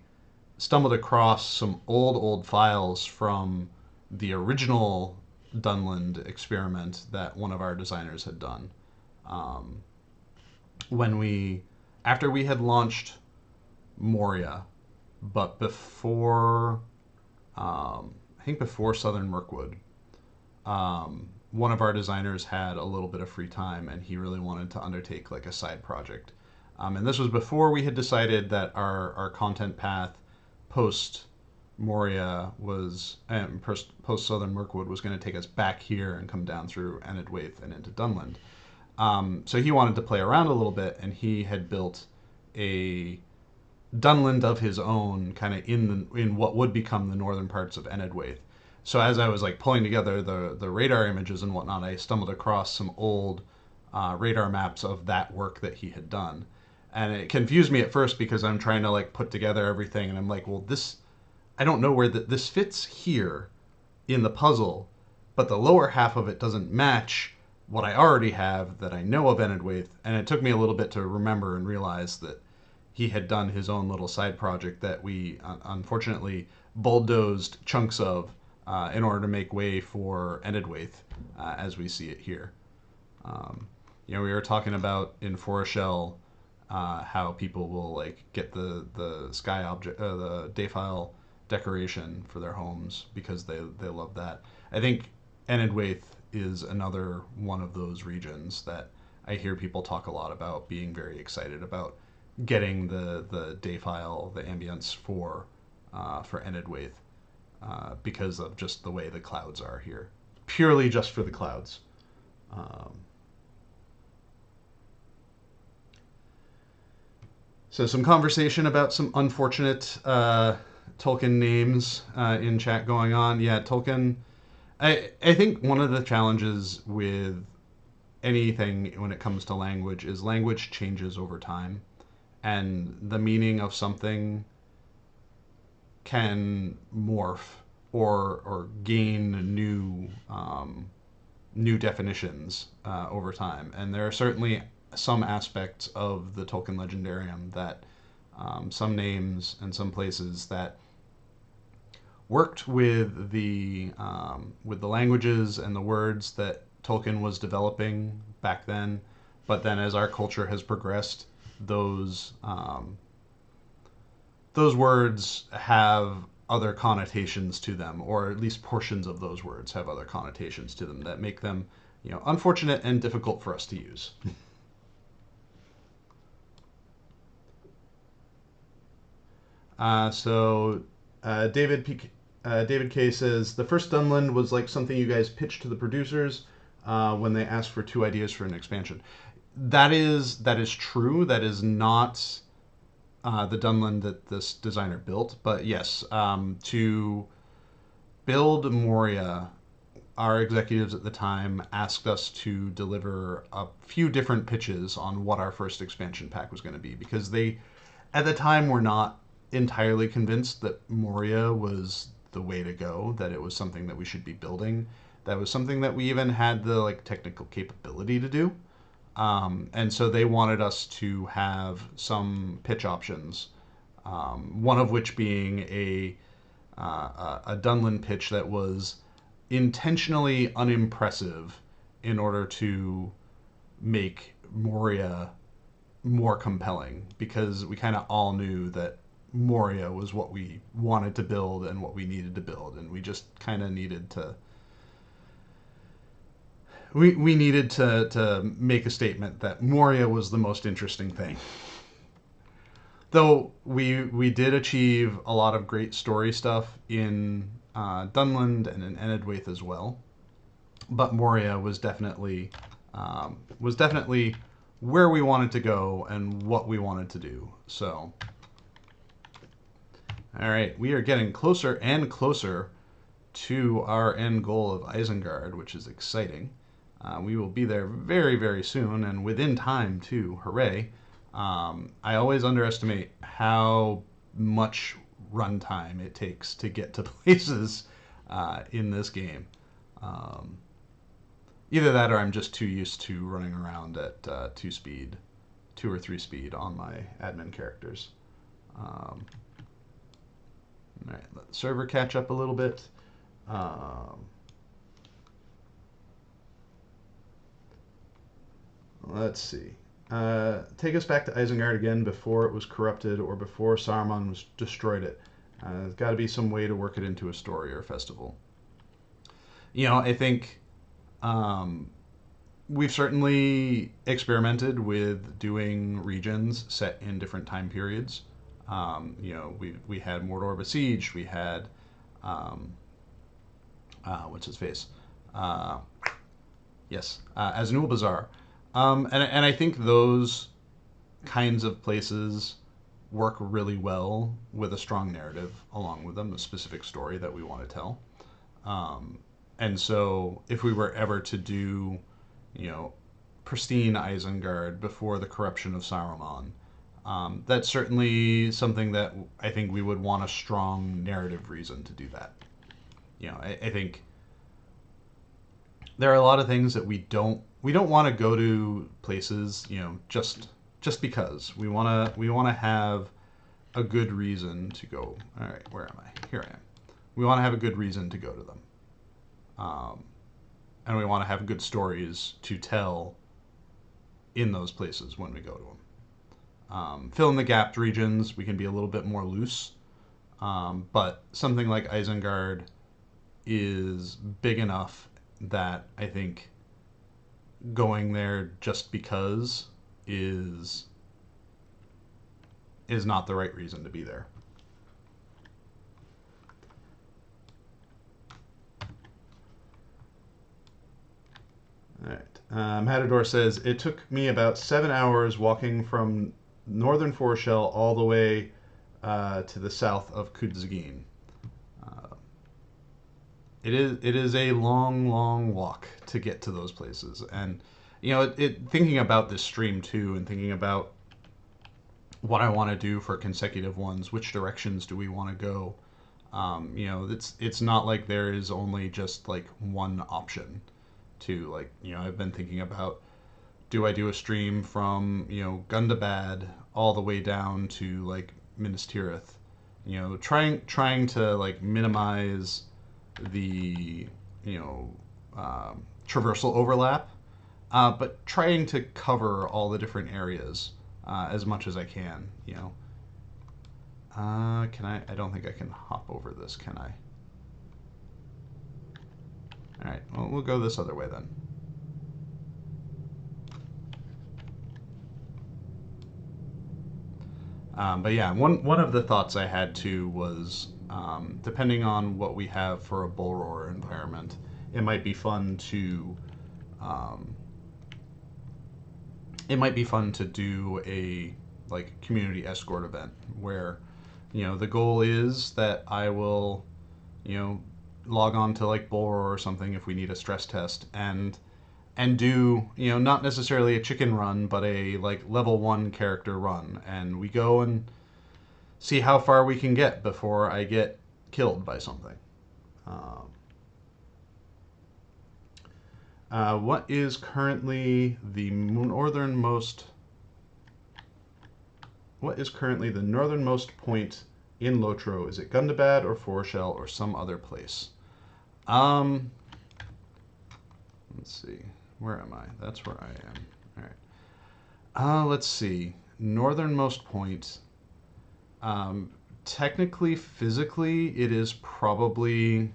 Speaker 1: stumbled across some old files from the original Dunland experiment that one of our designers had done. Um, after we had launched Moria, but before, I think before Southern Mirkwood, one of our designers had a little bit of free time and he really wanted to undertake like a side project. And this was before we had decided that our content path post Moria was, post Southern Mirkwood was going to take us back here and come down through Enedwaith and into Dunland. So he wanted to play around a little bit, and he had built a Dunland of his own, kind of in what would become the northern parts of Enedwaith. So as I was like pulling together the radar images and whatnot, I stumbled across some old radar maps of that work that he had done, and it confused me at first because I'm trying to like put together everything, and I'm like, well, this I don't know where this fits here in the puzzle, but the lower half of it doesn't match what I already have that I know of Enedwaith, and it took me a little bit to remember and realize that he had done his own little side project that we unfortunately bulldozed chunks of in order to make way for Enedwaith as we see it here. We were talking about in Foreshell how people will like get the sky object, the Dayfile decoration for their homes because they love that. I think Enedwaith is another one of those regions that I hear people talk a lot about being very excited about getting the Dayfile, the ambience for Enedwaith because of just the way the clouds are here, purely just for the clouds. So some conversation about some unfortunate Tolkien names in chat going on. Yeah, Tolkien. I think one of the challenges with anything when it comes to language is language changes over time, and the meaning of something can morph or gain new definitions over time. And there are certainly some aspects of the Tolkien legendarium that some names and some places that worked with the languages and the words that Tolkien was developing back then, but then as our culture has progressed, those words have other connotations to them, or at least portions of those words have other connotations to them that make them, unfortunate and difficult for us to use. David K says the first Dunland was like something you guys pitched to the producers when they asked for 2 ideas for an expansion. That is true. That is not the Dunland that this designer built. But yes, to build Moria, our executives at the time asked us to deliver a few different pitches on what our first expansion pack was going to be, because they, at the time, were not entirely convinced that Moria was the way to go, that it was something that we should be building, that was something that we even had the like technical capability to do. And so they wanted us to have some pitch options, one of which being a Dunlin pitch that was intentionally unimpressive in order to make Moria more compelling, because we kind of all knew that Moria was what we wanted to build and what we needed to build, and we just kind of needed to we needed to make a statement that Moria was the most interesting thing. Though we did achieve a lot of great story stuff in Dunland and in Enedwaith as well, but Moria was definitely where we wanted to go and what we wanted to do. So, all right, we are getting closer and closer to our end goal of Isengard, which is exciting. We will be there very, very soon, and within time, too. Hooray. I always underestimate how much runtime it takes to get to places in this game. Either that or I'm just too used to running around at 2 speed, 2 or 3 speed on my admin characters. All right, let the server catch up a little bit. Let's see. Take us back to Isengard again before it was corrupted or before Saruman was destroyed it. There's got to be some way to work it into a story or a festival. I think we've certainly experimented with doing regions set in different time periods. We had Mordor besieged. We had what's his face? Yes, Azanul Bazaar. And I think those kinds of places work really well with a strong narrative along with them, a specific story that we want to tell. And so if we were ever to do, pristine Isengard before the corruption of Saruman, that's certainly something that I think we would want a strong narrative reason to do that. I think there are a lot of things that we don't want to go to places, just because. We want to have a good reason to go. All right, where am I? Here I am. We want to have a good reason to go to them. And we want to have good stories to tell in those places when we go to them. Fill in the gapped regions, we can be a little bit more loose. But something like Isengard is big enough that I think going there just because is not the right reason to be there. All right. Matador says, it took me about 7 hours walking from northern Foreshell all the way to the south of Kudzagin. It is a long, long walk to get to those places. And, thinking about this stream too, and thinking about what I want to do for consecutive ones, which directions do we want to go? It's not like there is only just like one option to, like, I've been thinking about, do I do a stream from, Gundabad all the way down to like Minas Tirith? Trying to like minimize the traversal overlap, but trying to cover all the different areas as much as I can. Can I? I don't think I can hop over this, can I? All right. Well, we'll go this other way then. But yeah, one of the thoughts I had too was, depending on what we have for a bull roar environment, it might be fun to do like community escort event where, the goal is that I will, log on to like Bullroar or something if we need a stress test and do, not necessarily a chicken run, but a like level 1 character run, and we go and see how far we can get before I get killed by something. What is currently the northernmost? What is currently the northernmost point in Lotro? Is it Gundabad or Foreshell or some other place? Let's see. Where am I? That's where I am. All right. Let's see. Northernmost point. Technically, physically, it is probably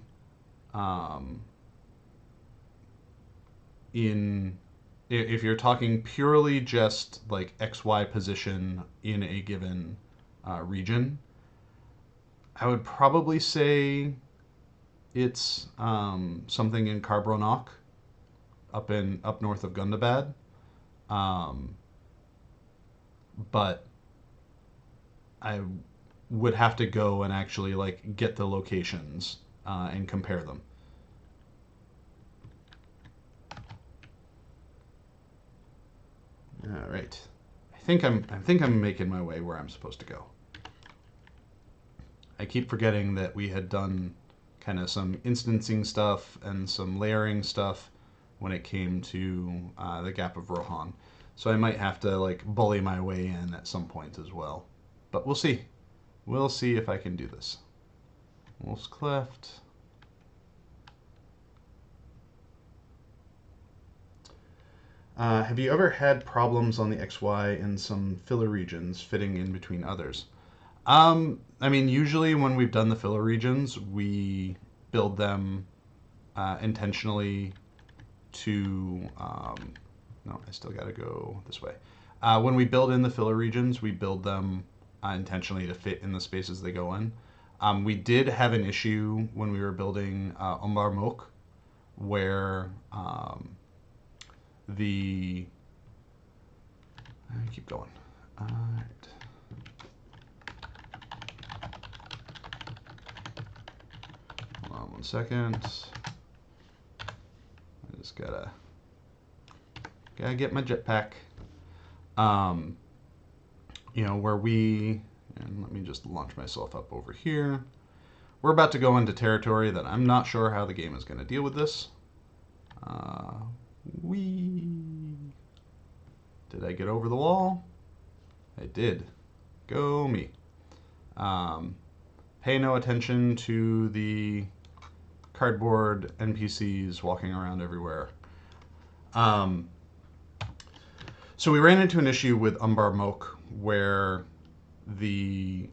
Speaker 1: if you're talking purely just like XY position in a given region, I would probably say it's something in Carbronok up north of Gundabad. But I would have to go and actually like get the locations and compare them. All right, I think I'm making my way where I'm supposed to go. I keep forgetting that we had done kind of some instancing stuff and some layering stuff when it came to the Gap of Rohan. So I might have to like bully my way in at some point as well. But we'll see. We'll see if I can do this. Wolf's Cleft. Have you ever had problems on the XY in some filler regions fitting in between others? I mean, usually when we've done the filler regions, we build them intentionally to... no, I still got to go this way. When we build in the filler regions, we build them intentionally to fit in the spaces they go in. We did have an issue when we were building Umbar Mok, where I keep going. All right. Hold on 1 second. I just gotta get my jetpack. Where and let me just launch myself up over here. We're about to go into territory that I'm not sure how the game is going to deal with this. Did I get over the wall? I did. Go me. Pay no attention to the cardboard NPCs walking around everywhere. So we ran into an issue with Umbar Mok where the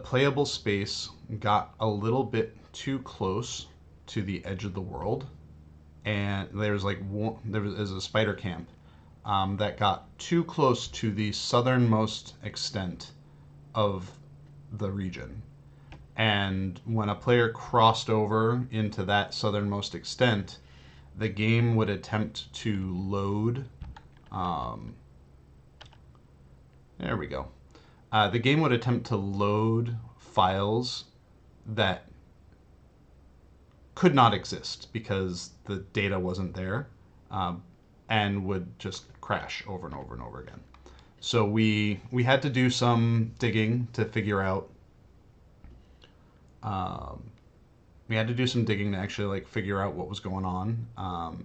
Speaker 1: playable space got a little bit too close to the edge of the world, and there's a spider camp that got too close to the southernmost extent of the region. And when a player crossed over into that southernmost extent, the game would attempt to load. There we go. The game would attempt to load files that could not exist because the data wasn't there, and would just crash over and over and over again. So we had to do some digging to figure out. We had to do some digging to actually like figure out what was going on,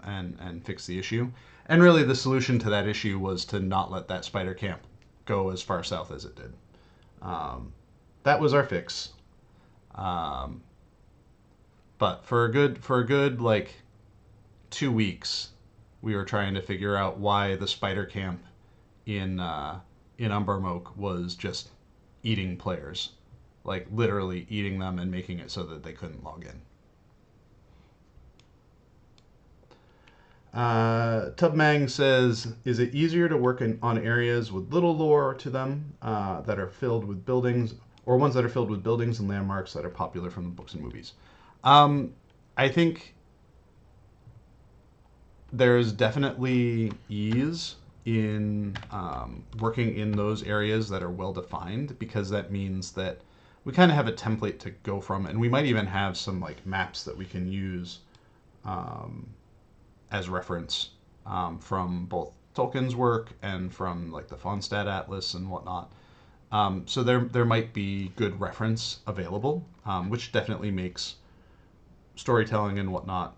Speaker 1: and fix the issue. And really, the solution to that issue was to not let that spider camp go as far south as it did. That was our fix. But for a good like 2 weeks, we were trying to figure out why the spider camp in Umbar Mok was just eating players, like literally eating them and making it so that they couldn't log in. Tubmang says, is it easier to work on areas with little lore to them that are filled with buildings, or ones that are filled with buildings and landmarks that are popular from the books and movies? I think there's definitely ease in working in those areas that are well defined, because that means that we kind of have a template to go from, and we might even have some like maps that we can use as reference from both Tolkien's work and from like the Fonstad Atlas and whatnot. So there might be good reference available, which definitely makes storytelling and whatnot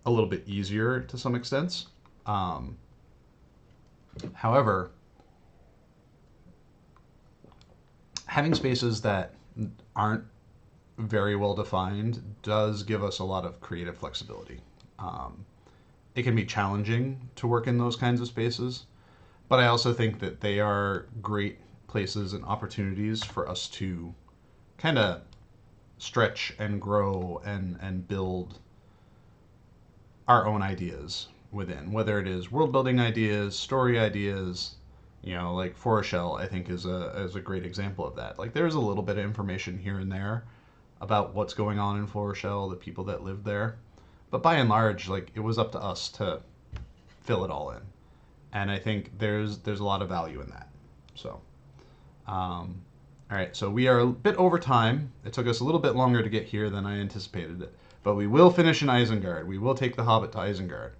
Speaker 1: a little bit easier to some extents. However, having spaces that aren't very well defined does give us a lot of creative flexibility. It can be challenging to work in those kinds of spaces, but I also think that they are great places and opportunities for us to kind of stretch and grow and build our own ideas within, whether it is world building ideas, story ideas. You know, like Foreshell, I think is a great example of that. Like there's a little bit of information here and there about what's going on in Foreshell, the people that live there, but by and large, like it was up to us to fill it all in, and I think there's a lot of value in that. So, all right, so we are a bit over time. It took us a little bit longer to get here than I anticipated it, but we will finish in Isengard. We will take the Hobbit to Isengard.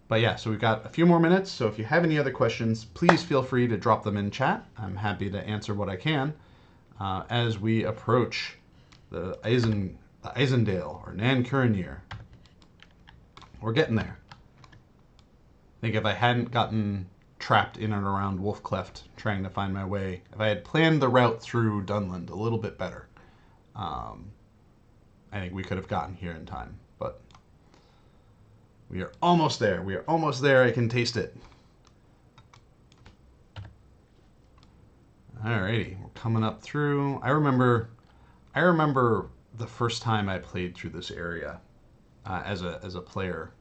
Speaker 1: But yeah, so we've got a few more minutes, so if you have any other questions, please feel free to drop them in chat. I'm happy to answer what I can as we approach the Isendale, or Nan Curinir. We're getting there. I think if I hadn't gotten trapped in and around Wolfcleft trying to find my way, if I had planned the route through Dunland a little bit better, I think we could have gotten here in time. But we are almost there. We are almost there. I can taste it. Alrighty, we're coming up through. I remember the first time I played through this area as a player,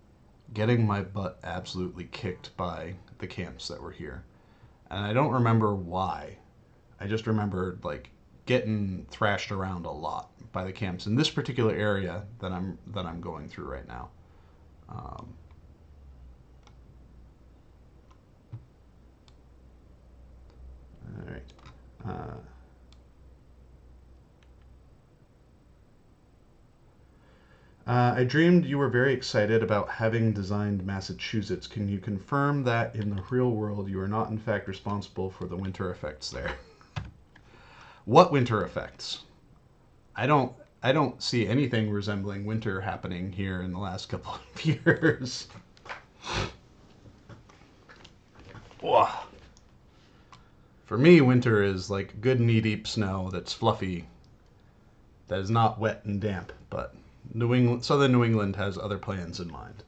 Speaker 1: getting my butt absolutely kicked by the camps that were here, and I don't remember why. I just remembered like getting thrashed around a lot by the camps in this particular area that I'm going through right now. All right. I dreamed you were very excited about having designed Massachusetts. Can you confirm that in the real world you are not in fact responsible for the winter effects there? What winter effects? I don't see anything resembling winter happening here in the last couple of years. For me, winter is like good knee-deep snow that's fluffy, that is not wet and damp, but Southern New England has other plans in mind.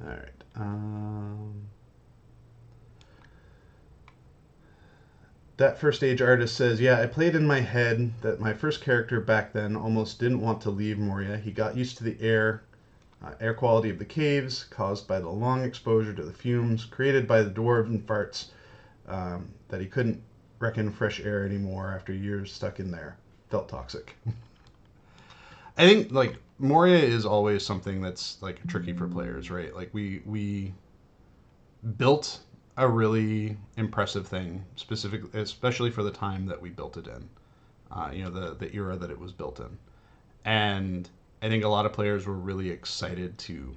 Speaker 1: All right. That first age artist says, yeah, I played in my head that my first character back then almost didn't want to leave Moria. He got used to the air quality of the caves caused by the long exposure to the fumes created by the dwarven farts, that he couldn't reckon fresh air anymore after years stuck in there. Felt toxic. I think like Moria is always something that's like tricky for players, right? Like we built a really impressive thing, specifically, especially for the time that we built it in. The era that it was built in, and I think a lot of players were really excited to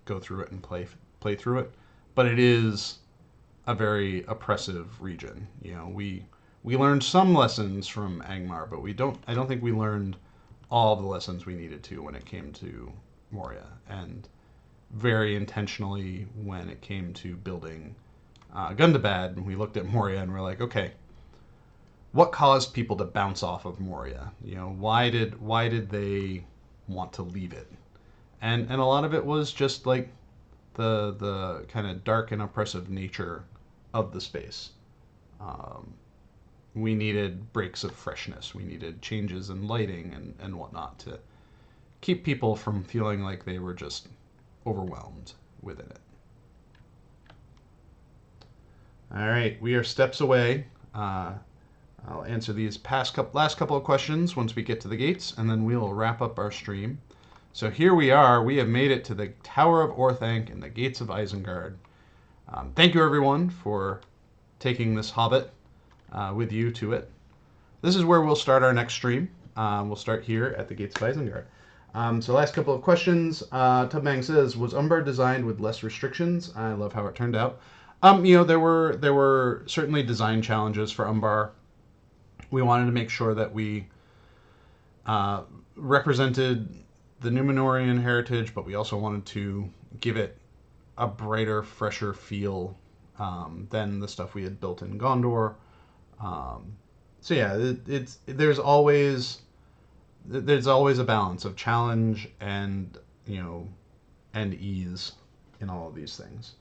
Speaker 1: go through it and play through it. But it is a very oppressive region. You know, we learned some lessons from Angmar, but I don't think we learned all the lessons we needed to when it came to Moria, and very intentionally when it came to building Gundabad, we looked at Moria and we're like, okay, what caused people to bounce off of Moria? You know, why did they want to leave it? And a lot of it was just like the kind of dark and oppressive nature of the space. We needed breaks of freshness. We needed changes in lighting and whatnot to keep people from feeling like they were just overwhelmed within it. All right, we are steps away. I'll answer these last couple of questions once we get to the gates, and then we'll wrap up our stream. So here we are. We have made it to the Tower of Orthanc and the Gates of Isengard. Thank you, everyone, for taking this Hobbit with you to it. This is where we'll start our next stream. We'll start here at the Gates of Isengard. So last couple of questions. Tubmang says, was Umbar designed with less restrictions? I love how it turned out. There were certainly design challenges for Umbar. We wanted to make sure that we represented the Númenórean heritage, but we also wanted to give it a brighter, fresher feel than the stuff we had built in Gondor. So yeah, there's always a balance of challenge and and ease in all of these things.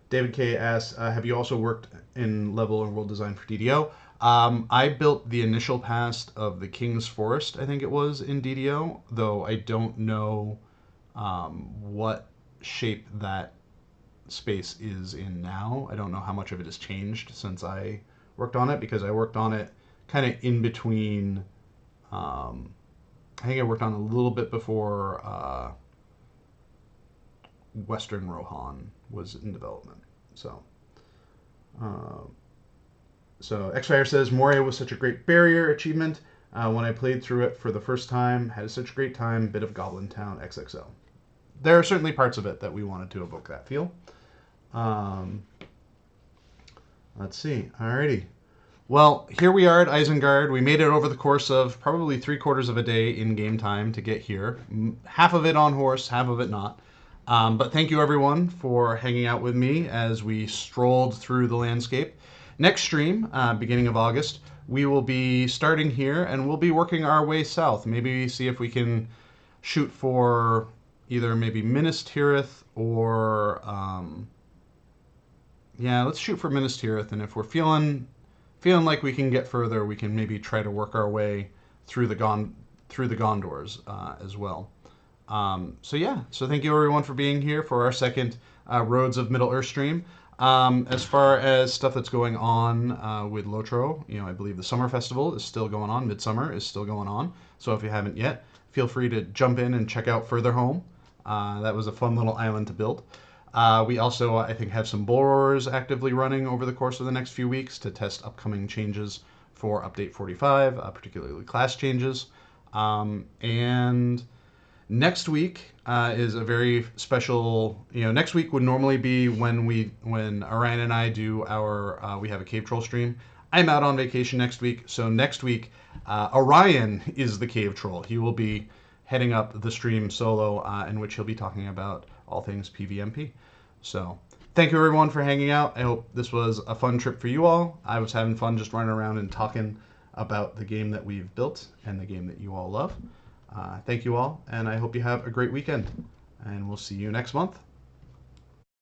Speaker 1: David K asks, have you also worked in level or world design for DDO? I built the initial pass of the King's Forest, I think it was, in DDO, though I don't know what shape that space is in now. I don't know how much of it has changed since I worked on it, because I worked on it kind of in between. I think I worked on it a little bit before Western Rohan was in development. So Xfire says, Moria was such a great barrier achievement. When I played through it for the first time, had such a great time. Bit of Goblin Town XXL. There are certainly parts of it that we wanted to evoke that feel. Let's see. Alrighty. Well, here we are at Isengard. We made it over the course of probably 3/4 of a day in game time to get here. Half of it on horse, half of it not. But thank you, everyone, for hanging out with me as we strolled through the landscape. Next stream, beginning of August, we will be starting here and we'll be working our way south. Maybe see if we can shoot for either maybe Minas Tirith or let's shoot for Minas Tirith, and if we're feeling like we can get further, we can maybe try to work our way through the Gondors as well. So thank you, everyone, for being here for our second Roads of Middle-earth stream. As far as stuff that's going on with LOTRO, I believe the Summer Festival is still going on. Midsummer is still going on. So if you haven't yet, feel free to jump in and check out Further Home. That was a fun little island to build. We also, I think, have some bull roars actively running over the course of the next few weeks to test upcoming changes for Update 45, particularly class changes. And next week is a very special. Next week would normally be when Orion and I do our we have a cave troll stream. I'm out on vacation next week, so next week Orion is the cave troll. He will be heading up the stream solo, in which he'll be talking about all things PvMP. So thank you, everyone, for hanging out. I hope this was a fun trip for you all. I was having fun just running around and talking about the game that we've built and the game that you all love. Thank you all, and I hope you have a great weekend. And we'll see you next month.